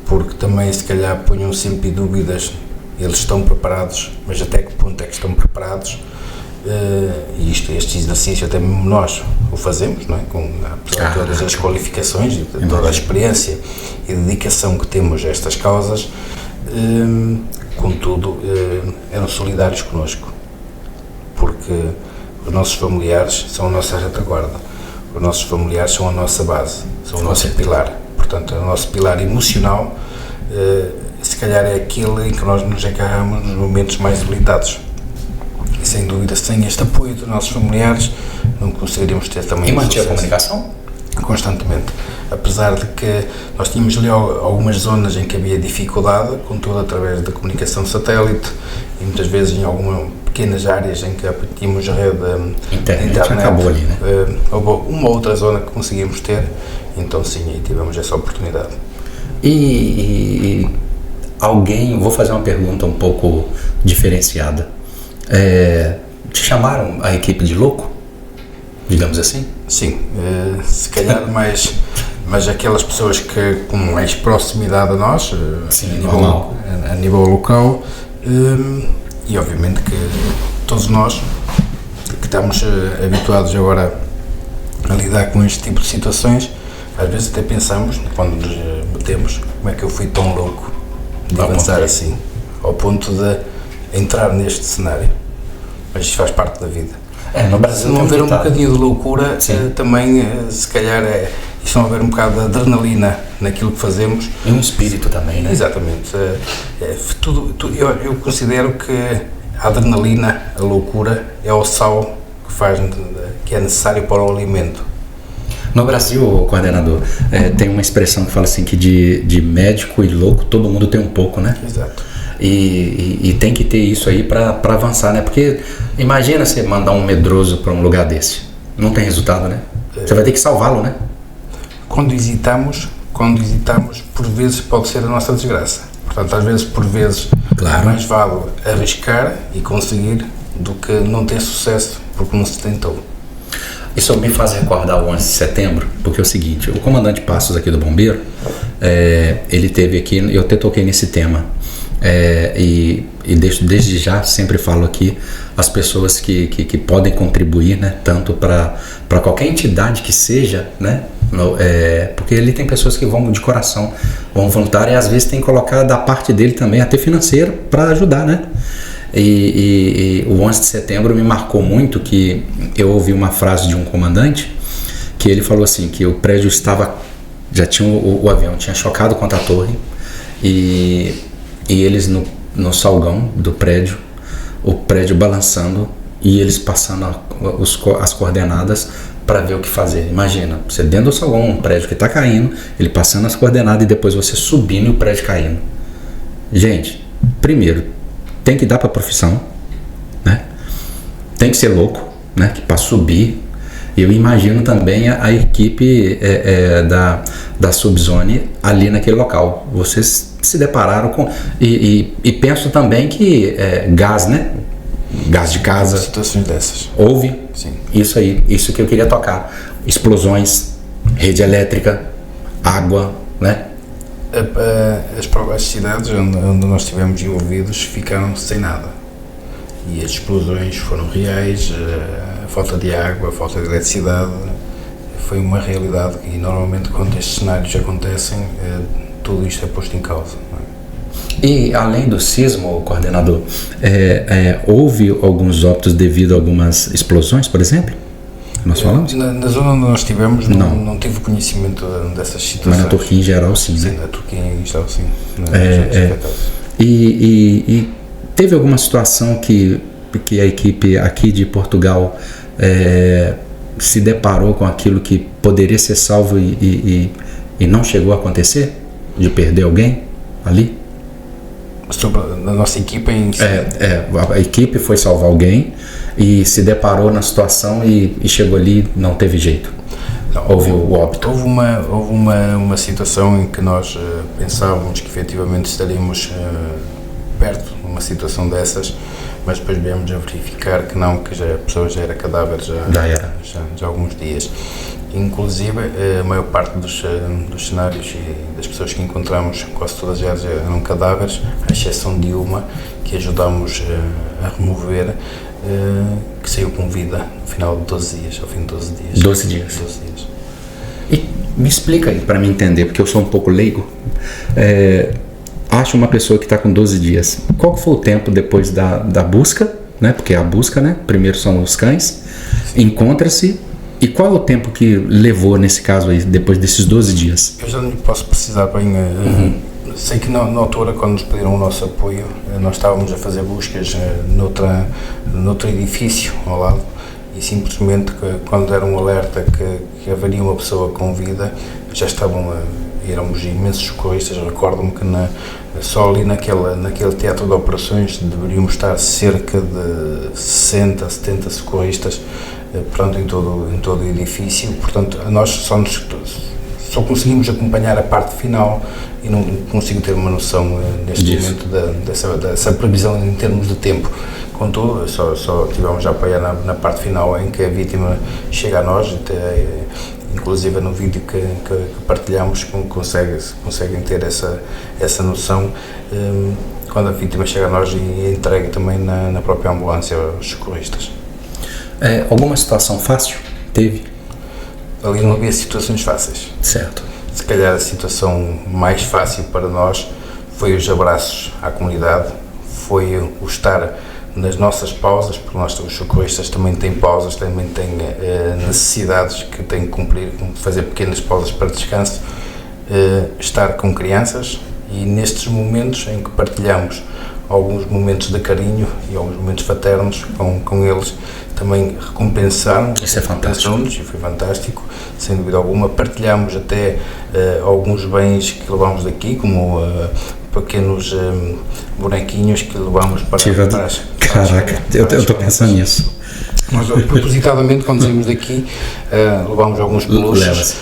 porque também, se calhar, punham sempre dúvidas. Eles estão preparados, mas até que ponto é que estão preparados? E este exercício até mesmo nós o fazemos, não é? Apesar de todas as qualificações e de toda a experiência e dedicação que temos a estas causas, contudo, eram solidários connosco, porque os nossos familiares são a nossa retaguarda, os nossos familiares são a nossa base, são o nosso pilar, portanto, o nosso pilar emocional, se calhar é aquele em que nós nos agarramos nos momentos mais debilitados. E sem dúvida, sem este apoio dos nossos familiares, não conseguiríamos ter também. E manter a comunicação? Constantemente. Apesar de que nós tínhamos ali algumas zonas em que havia dificuldade, contudo, através da comunicação satélite e muitas vezes em algumas pequenas áreas em que tínhamos a rede internet, acabou ali, né? Houve uma outra zona que conseguimos ter, então sim, aí tivemos essa oportunidade. E alguém, vou fazer uma pergunta um pouco diferenciada. Te chamaram a equipe de louco? Digamos assim? Sim, se calhar mas aquelas pessoas que com mais proximidade a nós, sim, a nível local, e obviamente que todos nós que estamos habituados agora a lidar com este tipo de situações, às vezes até pensamos, quando nos metemos, como é que eu fui tão louco de avançar assim, ao ponto de entrar neste cenário, mas isto faz parte da vida. No Brasil, se não houver um bocadinho de loucura, também se calhar se não houver um bocado de adrenalina naquilo que fazemos. E um espírito também, né? Exatamente. Eu considero que a adrenalina, a loucura, é o sal que é necessário para o alimento. No Brasil, coordenador, tem uma expressão que fala assim que de médico e louco todo mundo tem um pouco, né? Exato. E tem que ter isso aí para avançar, né? Porque imagina você mandar um medroso para um lugar desse, não tem resultado, né? Você vai ter que salvá-lo, né? quando hesitamos, por vezes pode ser a nossa desgraça. Portanto, às vezes, por vezes, claro, mais vale arriscar e conseguir do que não ter sucesso porque não se tentou. Isso me faz recordar o 11 de setembro, porque é o seguinte, o comandante Passos aqui do Bombeiro, ele teve aqui, eu até toquei nesse tema, e desde já sempre falo aqui as pessoas que podem contribuir, né, tanto para qualquer entidade que seja, né, porque ele tem pessoas que vão de coração, vão voluntário, e às vezes tem que colocar da parte dele também, até financeiro, para ajudar, né? E o 11 de setembro me marcou muito, que eu ouvi uma frase de um comandante que ele falou assim, que o prédio já tinha o avião tinha chocado contra a torre, e eles no salgão do prédio, o prédio balançando e eles passando as coordenadas para ver o que fazer. Imagina, você dentro do salão, um prédio que está caindo, ele passando as coordenadas e depois você subindo e o prédio caindo. Gente, primeiro, tem que dar para a profissão, né? Tem que ser louco, né? Para subir. Eu imagino também a equipe da Subzone ali naquele local. Vocês se depararam com... E penso também que gás, né? Gás de casa. Situações dessas. Houve? Sim. Isso aí, isso que eu queria tocar. Explosões, rede elétrica, água, né? As cidades onde nós estivemos envolvidos ficaram sem nada. E as explosões foram reais, a falta de água, a falta de eletricidade, foi uma realidade e normalmente quando estes cenários acontecem, tudo isto é posto em causa. E além do sismo, coordenador, houve alguns óbitos devido a algumas explosões, por exemplo? Nós falamos? Na zona onde nós estivemos não tive conhecimento dessas situações. Mas na Turquia em geral sim, né? Sim, na Turquia em geral sim. E teve alguma situação que a equipe aqui de Portugal se deparou com aquilo que poderia ser salvo e não chegou a acontecer? De perder alguém ali? Sobre a nossa equipe em si? A equipe foi salvar alguém e se deparou na situação e chegou ali, não teve jeito. Houve o óbito. Houve uma situação em que nós pensávamos que efetivamente estaríamos perto de uma situação dessas, mas depois viemos a verificar que não, que a pessoa já era cadáver já há alguns dias. Inclusive, a maior parte dos cenários e das pessoas que encontramos, quase todas elas eram cadáveres, à exceção de uma que ajudámos a remover, que saiu com vida no final de 12 dias, ao fim de 12 dias. 12 dias. 12 dias. E me explica aí, para mim entender, porque eu sou um pouco leigo. Acho uma pessoa que está com 12 dias. Qual foi o tempo depois da busca, né? Porque a busca, né? Primeiro são os cães, encontra-se. E qual é o tempo que levou nesse caso aí, depois desses 12 dias? Eu já não posso precisar bem. Sei que na altura, quando nos pediram o nosso apoio, nós estávamos a fazer buscas noutro edifício ao lado e simplesmente quando deram um alerta que haveria uma pessoa com vida, já estavam éramos imensos socorristas. Recordo-me que só ali naquele teatro de operações deveríamos estar cerca de 60, 70 socorristas, pronto, em todo o edifício. Portanto, nós só conseguimos acompanhar a parte final e não consigo ter uma noção neste momento dessa previsão em termos de tempo. Contudo, só tivemos a apoiar na parte final em que a vítima chega a nós, inclusive no vídeo que partilhamos conseguem ter essa noção quando a vítima chega a nós e entrega também na própria ambulância aos socorristas. Alguma situação fácil? Teve? Ali não havia situações fáceis. Certo. Se calhar a situação mais fácil para nós foi os abraços à comunidade, foi o estar nas nossas pausas, porque nós, os socorristas, também têm pausas, também têm necessidades que têm que cumprir, fazer pequenas pausas para descanso, estar com crianças e nestes momentos em que partilhamos alguns momentos de carinho e alguns momentos fraternos com eles, também recompensaram. Isso é fantástico. E foi fantástico, sem dúvida alguma. Partilhamos até alguns bens que levamos daqui, como pequenos bonequinhos que levamos para as... Caraca, eu estou pensando nisso. Nós, propositadamente, quando saímos daqui, levámos alguns peluches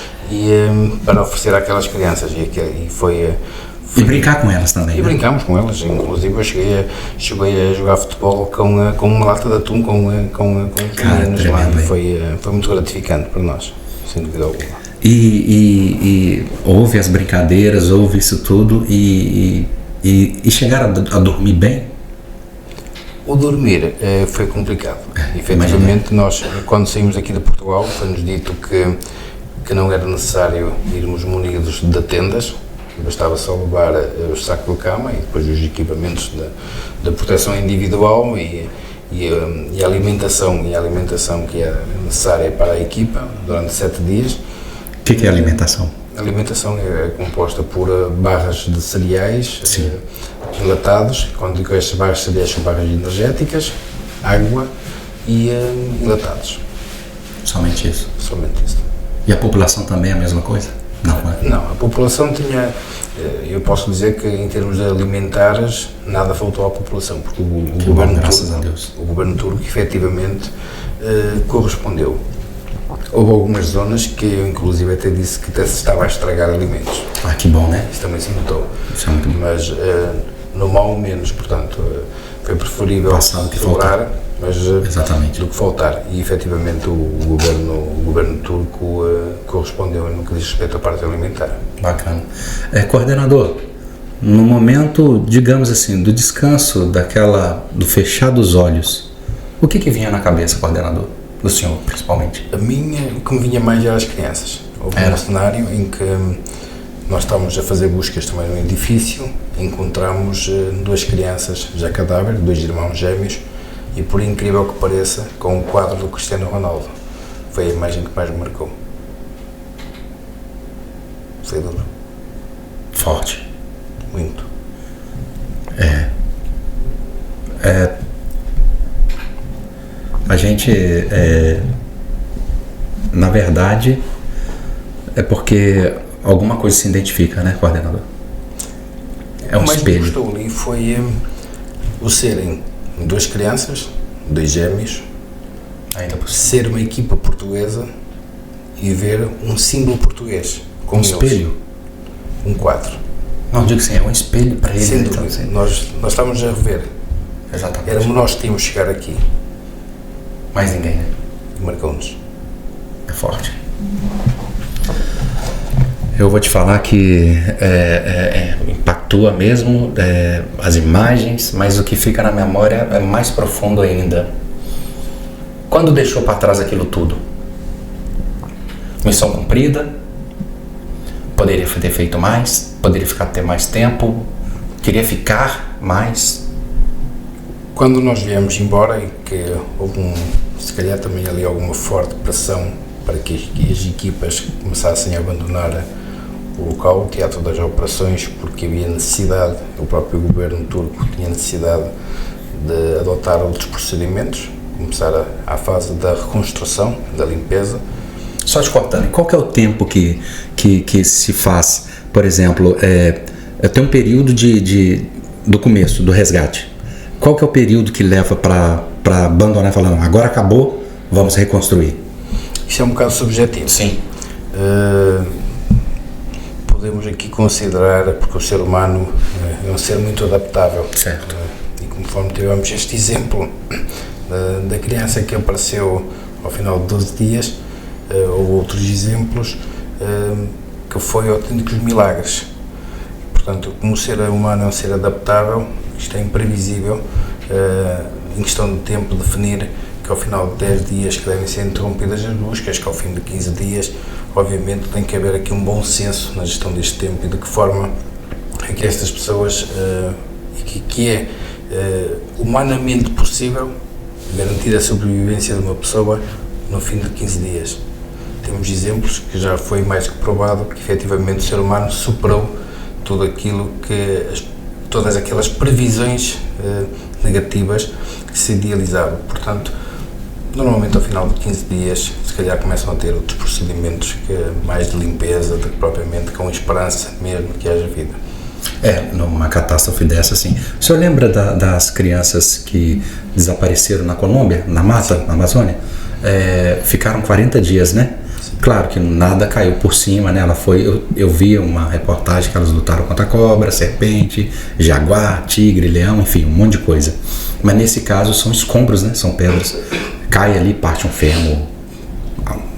para oferecer àquelas crianças. E foi E brincar com elas também. E brincámos com elas, inclusive eu cheguei a jogar futebol com uma lata de atum com os meninos lá, e foi muito gratificante para nós, sem dúvida alguma. E houve as brincadeiras, houve isso tudo, e chegaram a dormir bem? O dormir foi complicado. Efetivamente, nós, quando saímos aqui de Portugal, foi-nos dito que não era necessário irmos munidos de tendas, bastava só levar o saco de cama e depois os equipamentos de proteção individual e a alimentação que é necessária para a equipa durante 7 dias. O que é a alimentação? A alimentação é composta por barras de cereais enlatados. Quando digo estas barras de cereais, são barras energéticas, água e enlatados. Somente isso? Somente isso. E a população também é a mesma coisa? Não, a população tinha, eu posso dizer que em termos alimentares, nada faltou à população, porque o governo turco efetivamente correspondeu. Houve algumas zonas que eu inclusive até disse que até se estava a estragar alimentos. Que bom, né? Isso também se notou. Isso é muito bom. Mas no mal ou menos, portanto, foi preferível sobrar, mas do que faltar. E efetivamente o governo turco correspondeu no que diz respeito à parte alimentar. Bacana. Coordenador, no momento, digamos assim, do descanso, do fechar dos olhos, o que vinha na cabeça, coordenador? Do senhor, principalmente? O que me vinha mais eram as crianças. Houve um cenário em que nós estávamos a fazer buscas também no edifício, encontramos 2 crianças já cadáveres, 2 irmãos gêmeos, e por incrível que pareça, com o quadro do Cristiano Ronaldo. Foi a imagem que mais me marcou. Foi duro. Forte. Muito. A gente, na verdade, é porque alguma coisa se identifica, né, coordenador? É um espelho. O que gostou ali foi o serem 2 crianças, 2 gêmeos, ser uma equipa portuguesa e ver um símbolo português. Com espelho? Um quadro. Não, digo assim, é um espelho para eles. Sem dúvida. Então, nós estávamos a rever. Exatamente. Éramos nós que tínhamos de chegar aqui. Mais ninguém, né? Marcou-nos. É forte. Eu vou te falar que impactua mesmo as imagens, mas o que fica na memória é mais profundo ainda. Quando deixou para trás aquilo tudo? Missão cumprida? Poderia ter feito mais? Poderia ter mais tempo? Queria ficar mais? Quando nós viemos embora e que houve se calhar também ali alguma forte pressão para que as equipas começassem a abandonar o local, o teatro das operações, porque havia necessidade, o próprio governo turco tinha necessidade de adotar outros procedimentos, começar a fase da reconstrução, da limpeza. Só te cortando, qual que é o tempo que se faz, por exemplo, tem um período do começo, do resgate. Qual que é o período que leva para abandonar, falando, agora acabou, vamos reconstruir? Isso é um bocado subjetivo. Sim. Podemos aqui considerar, porque o ser humano é um ser muito adaptável. Certo. E conforme tivemos este exemplo da criança que apareceu ao final de 12 dias, ou outros exemplos, que foi autênticos milagres. Portanto, como o ser humano é um ser adaptável, isto é imprevisível, em questão de tempo definir que ao final de 10 dias que devem ser interrompidas as buscas, que ao fim de 15 dias, obviamente tem que haver aqui um bom senso na gestão deste tempo e de que forma é que estas pessoas, que é humanamente possível garantir a sobrevivência de uma pessoa no fim de 15 dias. Temos exemplos que já foi mais que provado que efetivamente o ser humano superou tudo aquilo todas aquelas previsões negativas que se idealizavam. Portanto, normalmente ao final de 15 dias, se calhar começam a ter outros procedimentos mais de limpeza, do que propriamente com esperança mesmo que haja vida. Numa catástrofe dessa, assim. O senhor lembra das crianças que desapareceram na Colômbia, na mata, na Amazônia? Ficaram 40 dias, né? Claro que nada caiu por cima, né? Ela foi, eu vi uma reportagem que elas lutaram contra a cobra, serpente, jaguar, tigre, leão, enfim, um monte de coisa. Mas nesse caso são escombros, né? São pedras. Cai ali, parte um fêmur,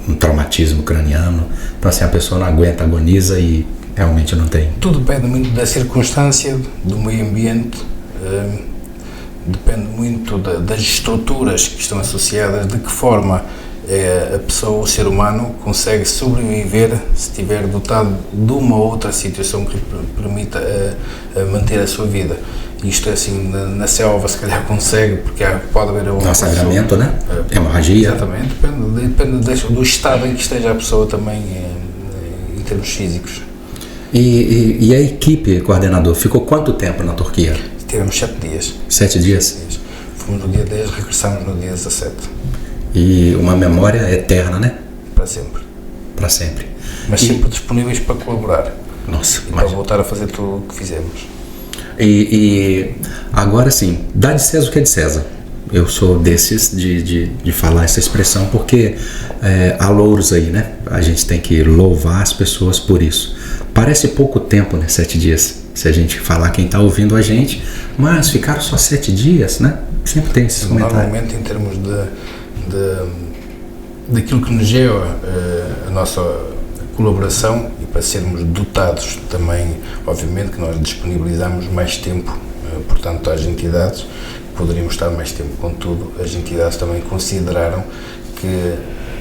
um traumatismo craniano. Então assim, a pessoa não aguenta, agoniza e realmente não tem. Tudo depende muito da circunstância, do meio ambiente, depende muito das estruturas que estão associadas, de que forma a pessoa, o ser humano, consegue sobreviver se estiver dotado de uma outra situação que lhe permita manter a sua vida. Isto é assim, na selva se calhar consegue, porque pode haver um sangramento, né? Hemorragia. Exatamente, depende do estado em que esteja a pessoa também em termos físicos. E a equipe, coordenador, ficou quanto tempo na Turquia? Tivemos 7 dias. 7 dias? Fomos no dia 10, regressamos no dia 17. E uma memória eterna, né? Para sempre. Para sempre. Mas sempre disponíveis para colaborar. Nossa, e para voltar a fazer tudo o que fizemos. E agora sim, dá de César o que é de César. Eu sou desses de falar essa expressão porque há louros aí, né? A gente tem que louvar as pessoas por isso. Parece pouco tempo, né? 7 dias. Se a gente falar quem está ouvindo a gente, mas ficaram só 7 dias, né? Sempre tem esses comentários. Normalmente, em termos daquilo que nos é a nossa colaboração e para sermos dotados também, obviamente que nós disponibilizamos mais tempo, portanto, às entidades, poderíamos estar mais tempo, contudo, as entidades também consideraram que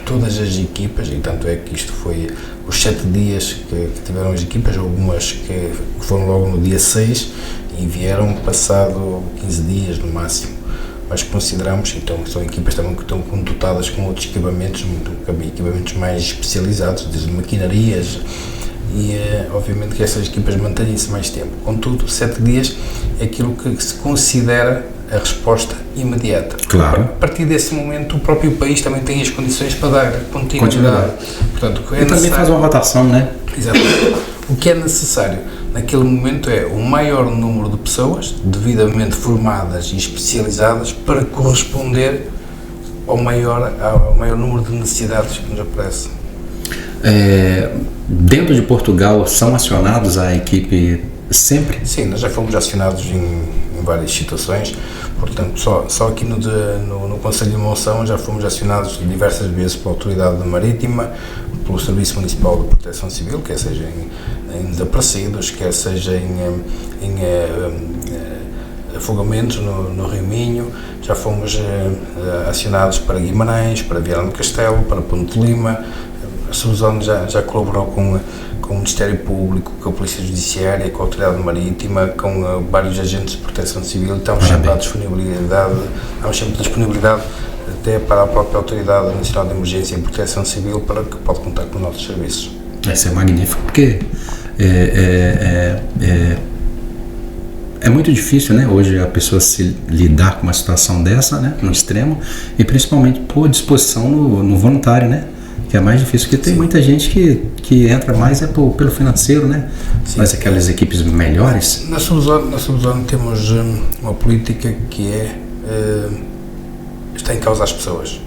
todas as equipas, e tanto é que isto foi os 7 dias que tiveram as equipas, algumas que foram logo no dia 6 e vieram passado 15 dias no máximo, mas consideramos, então, são equipas também que estão dotadas com outros equipamentos mais especializados, desde maquinarias, e obviamente que essas equipas mantêm-se mais tempo. Contudo, 7 dias é aquilo que se considera a resposta imediata. Claro. A partir desse momento, o próprio país também tem as condições para dar continuidade. Portanto, e também faz uma rotação, né? Exatamente. O que é necessário naquele momento é o maior número de pessoas devidamente formadas e especializadas para corresponder ao maior número de necessidades que nos aparece. Dentro de Portugal são acionados a equipe sempre? Sim, nós já fomos acionados em várias situações, portanto só aqui no Conselho de Monção já fomos acionados diversas vezes pela Autoridade Marítima, pelo Serviço Municipal de Proteção Civil, quer seja em desaparecidos, quer seja em afogamentos no Rio Minho, já fomos acionados para Guimarães, para Viana do Castelo, para Ponte Lima. A Subzone já colaborou com o Ministério Público, com a Polícia Judiciária, com a Autoridade Marítima, com vários agentes de proteção civil, e estamos sempre à disponibilidade até para a própria Autoridade Nacional de Emergência e Proteção Civil, para que pode contar com os nossos serviços. Isso é magnífico, porque é muito difícil, né, hoje a pessoa se lidar com uma situação dessa, né, no extremo, e principalmente por disposição no voluntário, né, que é mais difícil, porque tem muita gente que entra mais pelo financeiro, né? Sim. Mas aquelas equipes melhores. Na Subzone temos uma política que está em causa as pessoas,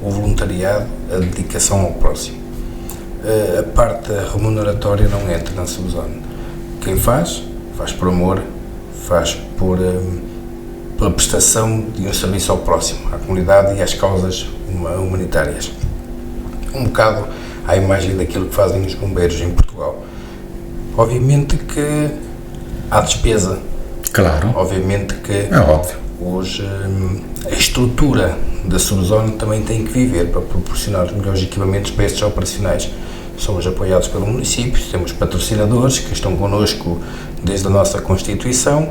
o voluntariado, a dedicação ao próximo. A parte remuneratória não entra na Subzone. Quem faz por amor, faz pela prestação de um serviço ao próximo, à comunidade e às causas humanitárias. Um bocado à imagem daquilo que fazem os bombeiros em Portugal. Obviamente que há despesa. Claro. Obviamente que é óbvio. A estrutura da Subzone também tem que viver para proporcionar os melhores equipamentos para estes operacionais. Somos apoiados pelo município, temos patrocinadores que estão connosco desde a nossa Constituição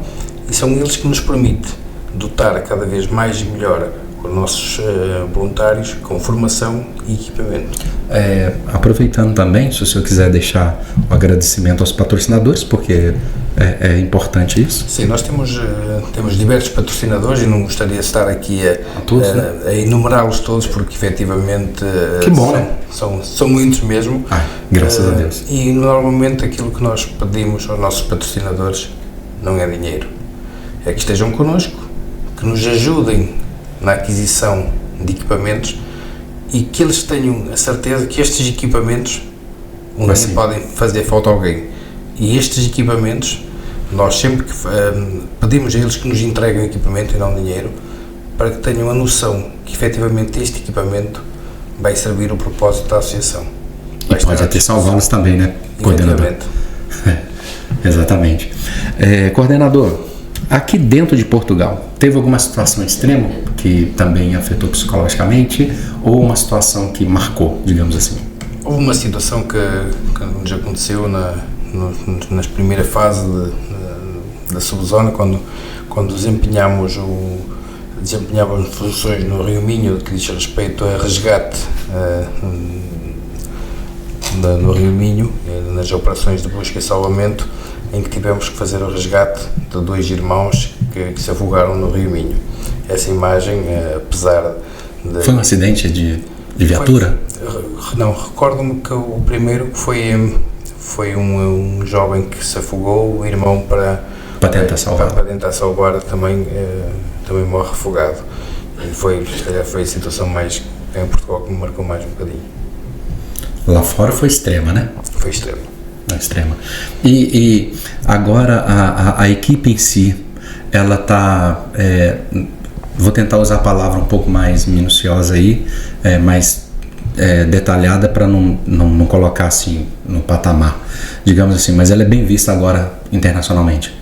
e são eles que nos permitem dotar cada vez mais e melhor os nossos voluntários com formação e equipamento. Aproveitando também, se o senhor quiser deixar um agradecimento aos patrocinadores, porque é importante isso. Sim, nós temos diversos patrocinadores e não gostaria de estar aqui a enumerá-los todos, porque efetivamente que bom, né? São muitos mesmo. Graças a Deus. E normalmente aquilo que nós pedimos aos nossos patrocinadores não é dinheiro, é que estejam connosco, que nos ajudem na aquisição de equipamentos e que eles tenham a certeza que estes equipamentos podem fazer falta a alguém. E estes equipamentos, nós sempre que pedimos a eles que nos entreguem o equipamento e não dinheiro, para que tenham a noção que efetivamente este equipamento vai servir o propósito da associação. E pode até salvá-los também, né, coordenador? Exatamente. Coordenador, aqui dentro de Portugal, teve alguma situação extrema que também afetou psicologicamente ou uma situação que marcou, digamos assim? Houve uma situação que nos aconteceu nas primeiras fases da subzona, quando desempenhávamos funções no Rio Minho, que diz respeito a resgate no Rio Minho, nas operações de busca e salvamento, em que tivemos que fazer o resgate de 2 irmãos que se afogaram no Rio Minho. Essa imagem, apesar de... Foi um acidente de viatura? Não, recordo-me que o primeiro foi um jovem que se afogou, o irmão para tentar salvar também morre afogado. E foi a situação mais em Portugal que me marcou mais um bocadinho. Lá fora foi extrema, né? Foi extrema. Extrema. E agora a equipe em si, ela está... vou tentar usar a palavra um pouco mais minuciosa aí, mais detalhada para não colocar assim no patamar, digamos assim, mas ela é bem vista agora internacionalmente.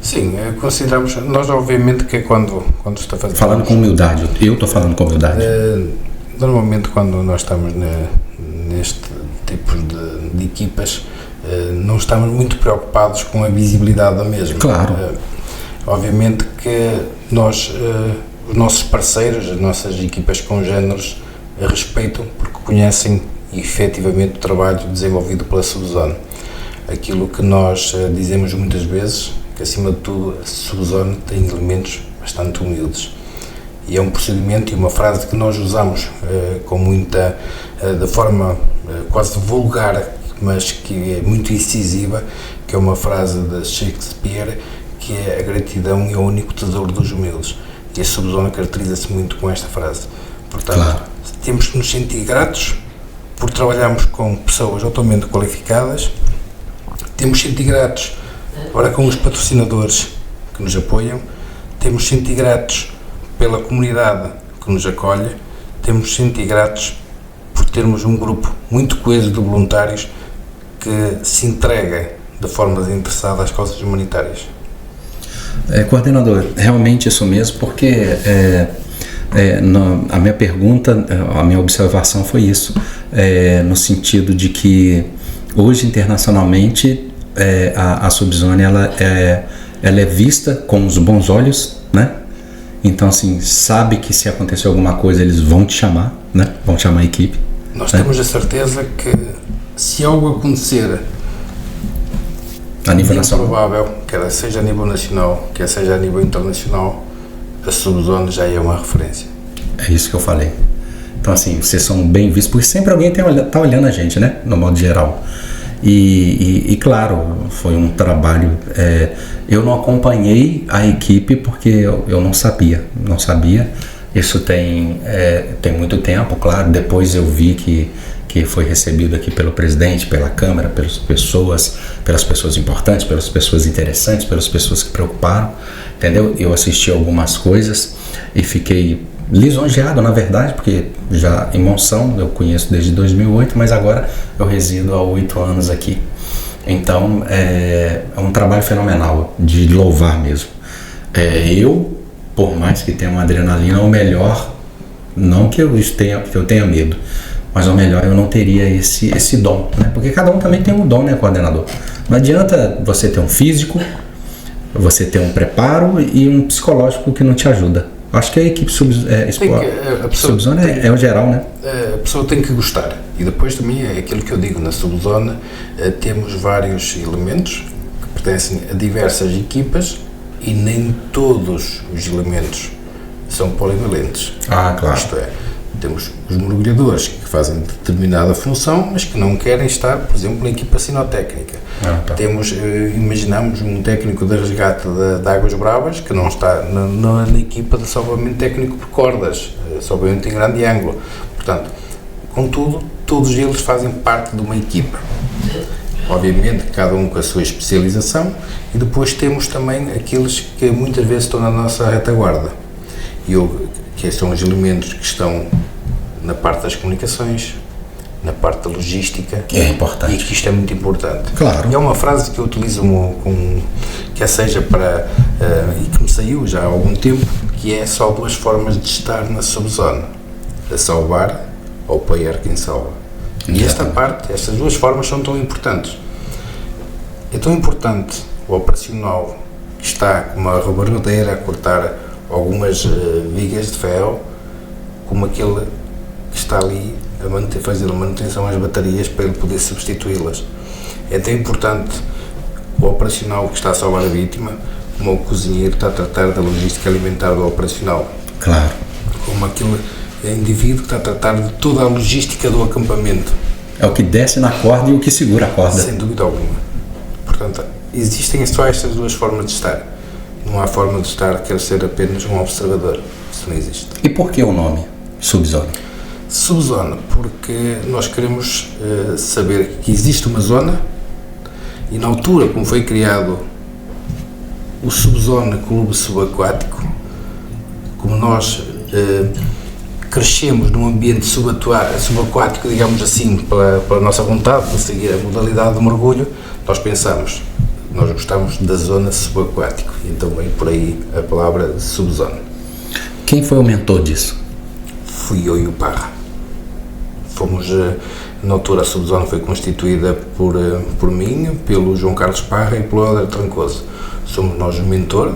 Sim, consideramos, nós obviamente que quando está fazendo... Falando com humildade, eu estou falando com humildade. Normalmente quando nós estamos neste tipo de equipas, não estamos muito preocupados com a visibilidade da mesma. Claro. Obviamente que nós, os nossos parceiros, as nossas equipas congêneres, respeitam porque conhecem efetivamente o trabalho desenvolvido pela Subzone. Aquilo que nós dizemos muitas vezes, que acima de tudo a Subzone tem elementos bastante humildes. E é um procedimento e uma frase que nós usamos com muita, de forma quase vulgar, mas que é muito incisiva, que é uma frase de Shakespeare, que é: a gratidão é o único tesouro dos humildes. E a Subzone caracteriza-se muito com esta frase. Portanto, claro, temos que nos sentir gratos por trabalharmos com pessoas altamente qualificadas, temos que sentir gratos agora com os patrocinadores que nos apoiam, temos que sentir gratos pela comunidade que nos acolhe, temos que sentir gratos por termos um grupo muito coeso de voluntários que se entrega de forma desinteressada às causas humanitárias. Coordenador, realmente isso mesmo, porque a minha pergunta, a minha observação foi isso, no sentido de que hoje internacionalmente a Subzone ela é vista com os bons olhos, né? Então, assim, sabe que se acontecer alguma coisa eles vão te chamar, né? Vão chamar a equipe. Nós temos a certeza que se algo acontecer a nível nacional, provável, quer seja a nível nacional, quer seja a nível internacional, a Subzone já é uma referência. É isso que eu falei. Então, assim, vocês são bem vistos, porque sempre alguém tá olhando a gente, né? No modo geral. E claro, foi um trabalho. Eu não acompanhei a equipe porque eu não sabia. Isso tem muito tempo, claro. Depois eu vi que foi recebido aqui pelo presidente, pela Câmara, pelas pessoas importantes, pelas pessoas interessantes, pelas pessoas que preocuparam, entendeu? Eu assisti algumas coisas e fiquei lisonjeado, na verdade, porque já em Monção eu conheço desde 2008, mas agora eu resido há 8 anos aqui. Então é um trabalho fenomenal, de louvar mesmo. Eu, por mais que tenha uma adrenalina, o melhor, não que eu tenha medo, mas o melhor eu não teria esse dom, né? Porque cada um também tem um dom, né, coordenador? Não adianta você ter um físico, você ter um preparo e um psicológico que não te ajuda. Acho que a equipe Subzone é o geral, né? A pessoa tem que gostar. E depois também é aquilo que eu digo, na Subzone temos vários elementos que pertencem a diversas equipas e nem todos os elementos são polivalentes. Claro. Isto é, temos os mergulhadores que fazem determinada função, mas que não querem estar, por exemplo, na equipa sinotécnica. Tá. Imaginamos um técnico de resgate de águas bravas que não está na equipa de salvamento técnico por cordas, salvamento em grande ângulo. Portanto, contudo, todos eles fazem parte de uma equipa. Obviamente, cada um com a sua especialização, e depois temos também aqueles que muitas vezes estão na nossa retaguarda, que são os elementos que estão na parte das comunicações, na parte da logística, que é importante. E que isto é muito importante. Claro. E é uma frase que eu utilizo que seja para, e que me saiu já há algum tempo, que é: só duas formas de estar na subzona: a salvar ou apoiar quem salva. E estas duas formas são tão importantes. É tão importante o operacional que está com uma rebarbadeira a cortar algumas vigas de ferro, como aquele que está ali a fazer a manutenção às baterias para ele poder substituí-las. É tão importante o operacional que está a salvar a vítima, como o cozinheiro que está a tratar da logística alimentar do operacional. Claro. Como aquele indivíduo que está a tratar de toda a logística do acampamento. É o que desce na corda e o que segura a corda. Sem dúvida alguma. Portanto, existem só estas duas formas de estar. Não há forma de estar que ser apenas um observador. Isso não existe. E por que o nome Subzona? Subzona, porque nós queremos saber que existe uma zona, e na altura, como foi criado o Subzona Clube Subaquático, como nós crescemos num ambiente subaquático, digamos assim, pela nossa vontade de seguir a modalidade de mergulho, nós gostamos da zona subaquático, então vem por aí a palavra subzona. Quem foi o mentor disso? Fui eu e o Parra. Na altura a subzona foi constituída por mim, pelo João Carlos Parra e pelo Helder Trancoso. Somos nós o mentor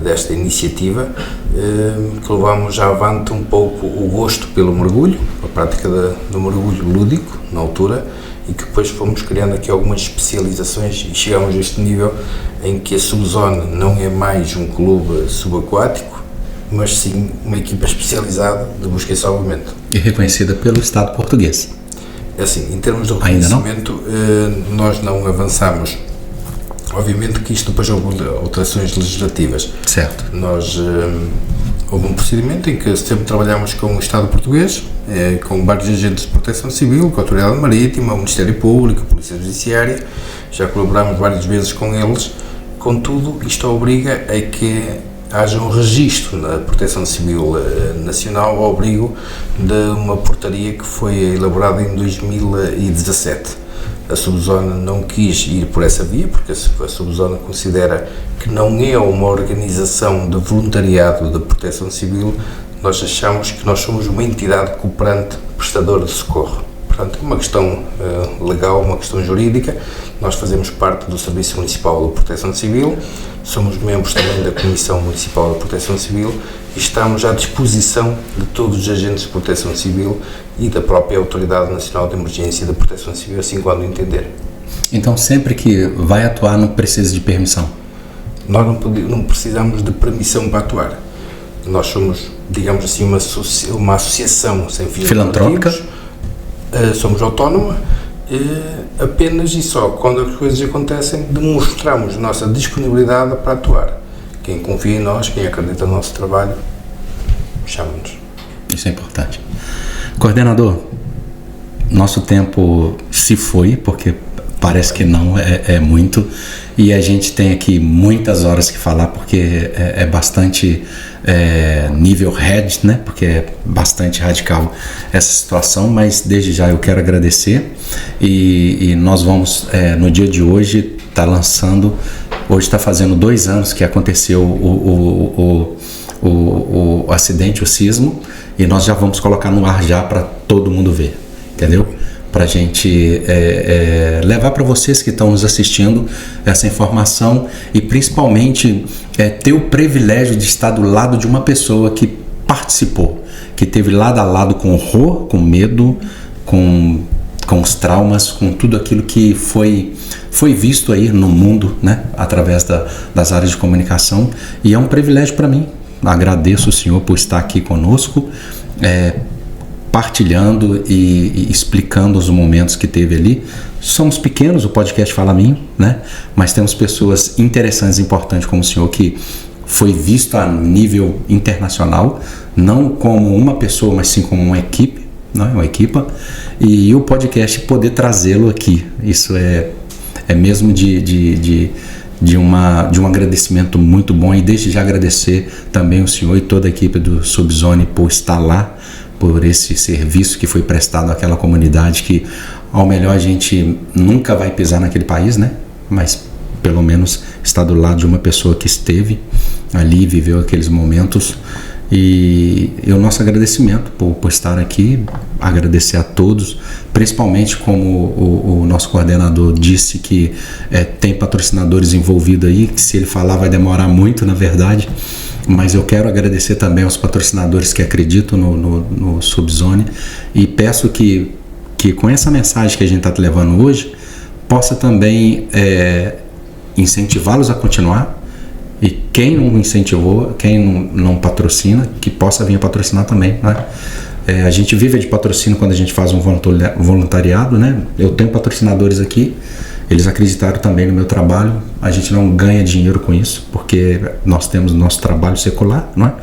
desta iniciativa, que levamos já avante um pouco o gosto pelo mergulho, a prática do mergulho lúdico, na altura, e que depois fomos criando aqui algumas especializações e chegamos a este nível em que a Subzona não é mais um clube subaquático, mas sim uma equipa especializada de busca e salvamento. E reconhecida pelo Estado português. Assim, em termos de reconhecimento, nós não avançamos. Obviamente que isto depois houve alterações legislativas. Certo. Houve um procedimento em que sempre trabalhamos com o Estado português, com vários agentes de proteção civil, com a Autoridade Marítima, o Ministério Público, a Polícia Judiciária, já colaboramos várias vezes com eles. Contudo, isto obriga a que haja um registro na Proteção Civil Nacional ao abrigo de uma portaria que foi elaborada em 2017. A Subzona não quis ir por essa via, porque a Subzona considera que não é uma organização de voluntariado de proteção civil. Nós achamos que nós somos uma entidade cooperante prestadora de socorro. Portanto, é uma questão legal, uma questão jurídica. Nós fazemos parte do Serviço Municipal de Proteção Civil, somos membros também da Comissão Municipal de Proteção Civil e estamos à disposição de todos os agentes de proteção civil e da própria Autoridade Nacional de Emergência e de Proteção Civil, assim quando entender. Então, sempre que vai atuar, não precisa de permissão? Nós não precisamos de permissão para atuar. Nós somos, digamos assim, uma associação sem fins filantrópica. Somos autónoma, apenas e só quando as coisas acontecem demonstramos nossa disponibilidade para atuar. Quem confia em nós, quem acredita no nosso trabalho, chama-nos. Isso é importante. Coordenador, nosso tempo se foi, porque parece que não é muito, e a gente tem aqui muitas horas que falar, porque é bastante nível head, né? Porque é bastante radical essa situação, mas desde já eu quero agradecer e nós vamos, no dia de hoje, estar lançando, hoje está fazendo 2 anos que aconteceu o acidente, o sismo, e nós já vamos colocar no ar já para todo mundo ver, entendeu? Para a gente levar para vocês que estão nos assistindo essa informação e principalmente ter o privilégio de estar do lado de uma pessoa que participou, que esteve lado a lado com horror, com medo, com os traumas, com tudo aquilo que foi visto aí no mundo, né, através das áreas de comunicação, e é um privilégio para mim. Agradeço o senhor por estar aqui conosco, partilhando e explicando os momentos que teve ali. Somos pequenos, o podcast Fala Minho, né? Mas temos pessoas interessantes e importantes como o senhor que foi visto a nível internacional, não como uma pessoa, mas sim como uma equipe, né? Uma equipa, e o podcast poder trazê-lo aqui. Isso é mesmo de um agradecimento muito bom, e desde já agradecer também o senhor e toda a equipe do Subzone por estar lá, por esse serviço que foi prestado àquela comunidade que, ao melhor, a gente nunca vai pisar naquele país, né? Mas pelo menos está do lado de uma pessoa que esteve ali, viveu aqueles momentos. E o nosso agradecimento por estar aqui, agradecer a todos, principalmente como o nosso coordenador disse, que tem patrocinadores envolvidos aí, que se ele falar vai demorar muito, na verdade, mas eu quero agradecer também aos patrocinadores que acreditam no Subzone, e peço que com essa mensagem que a gente está levando hoje, possa também incentivá-los a continuar. E quem não incentivou, quem não patrocina, que possa vir a patrocinar também, né? A gente vive de patrocínio quando a gente faz um voluntariado, né? Eu tenho patrocinadores aqui, eles acreditaram também no meu trabalho. A gente não ganha dinheiro com isso, porque nós temos nosso trabalho secular, não é?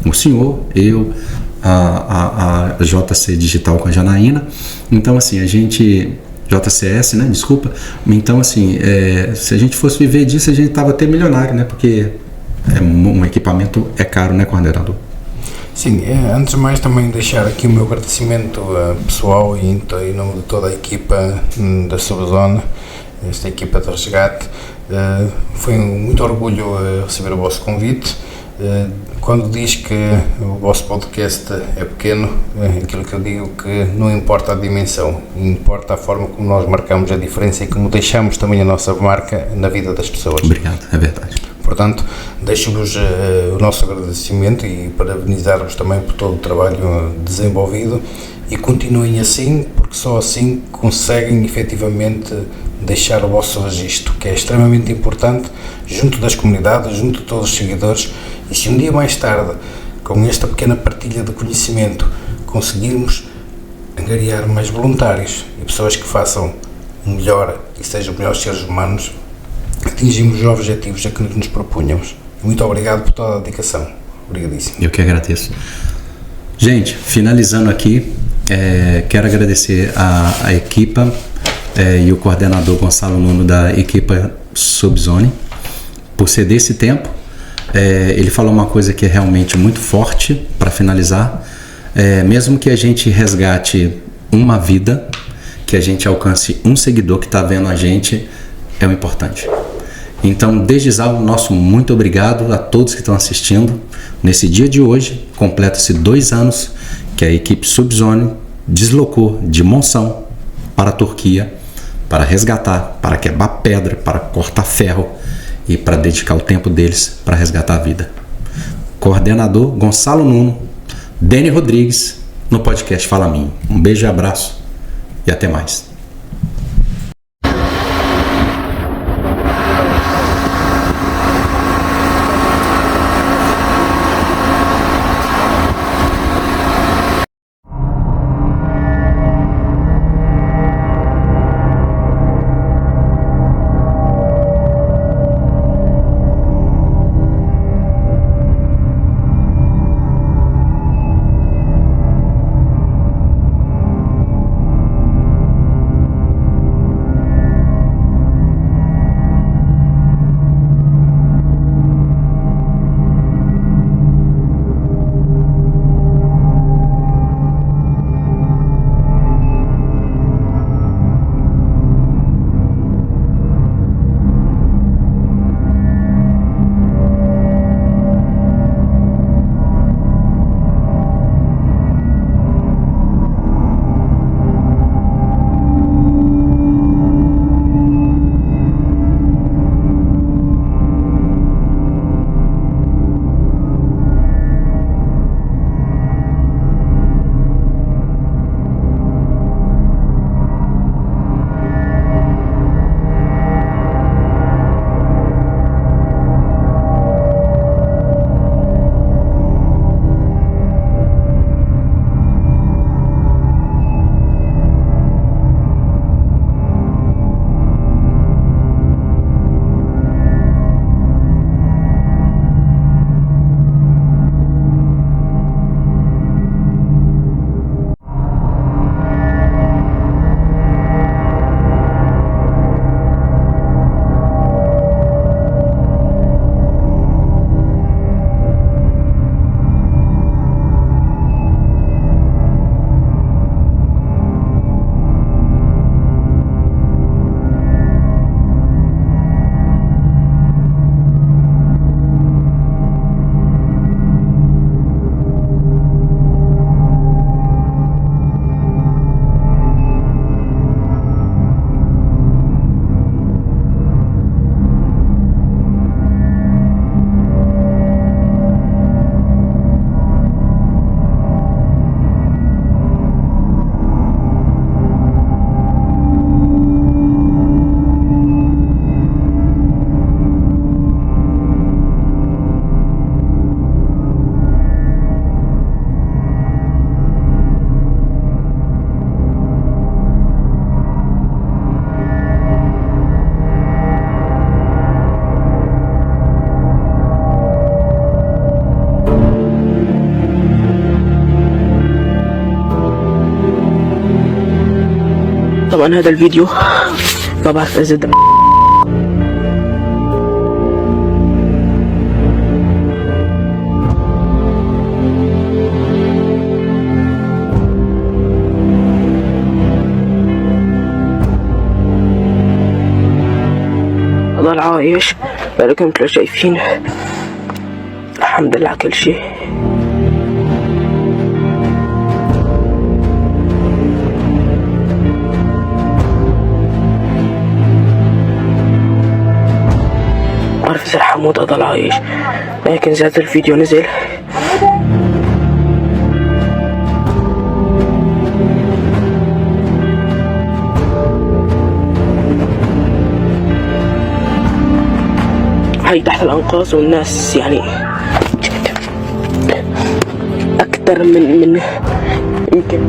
O senhor, eu, a JC Digital com a Janaína. Então, assim, a gente... JCS, né? Desculpa. Então, assim, se a gente fosse viver disso, a gente tava até milionário, né? Porque um equipamento é caro, né, coordenador? Sim, antes de mais também deixar aqui o meu agradecimento pessoal e em nome de toda a equipa da Subzone, esta equipa de resgate. Foi muito orgulho receber o vosso convite. Quando diz que o vosso podcast é pequeno, aquilo que eu digo que não importa a dimensão, importa a forma como nós marcamos a diferença e como deixamos também a nossa marca na vida das pessoas. Obrigado, é verdade. Portanto, deixo-vos o nosso agradecimento e parabenizar-vos também por todo o trabalho desenvolvido, e continuem assim, porque só assim conseguem efetivamente deixar o vosso registro, que é extremamente importante, junto das comunidades, junto de todos os seguidores. E se um dia mais tarde, com esta pequena partilha de conhecimento, conseguirmos angariar mais voluntários e pessoas que façam melhor e sejam melhores seres humanos, atingimos os objetivos a que nos propunhamos. Muito obrigado por toda a dedicação. Obrigadíssimo. Eu que agradeço. Gente, finalizando aqui, quero agradecer a equipa e o coordenador Gonçalo Nuno da equipa Subzone por ceder esse tempo. Ele falou uma coisa que é realmente muito forte para finalizar. Mesmo que a gente resgate uma vida, que a gente alcance um seguidor que está vendo a gente, é o importante. Então, desde já, o nosso muito obrigado a todos que estão assistindo. Nesse dia de hoje, completa-se 2 anos que a equipe Subzone deslocou de Monção para a Turquia para resgatar, para quebrar pedra, para cortar ferro e para dedicar o tempo deles para resgatar a vida. Coordenador Gonçalo Nuno, Deni Rodrigues, no podcast Fala Minho. Um beijo e abraço e até mais. طبعا هذا الفيديو ما بعرف اذا ضل عايش. لكم مثل شايفين الحمد لله على كل شيء. عارف إذا حمود ضل عايش، لكن زاد الفيديو نزل هاي تحت الأنقاض، والناس يعني أكثر من يمكن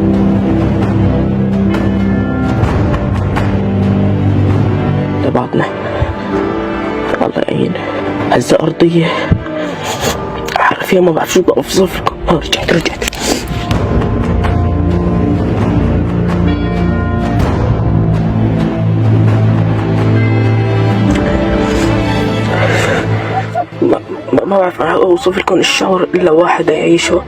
تبعتنا. الله يعين. هزة أرضية حرفيا ما بعرف شو بقى في صفركم. رجعت ما بعرف اوصف لكم الشعور الا واحد يعيشه.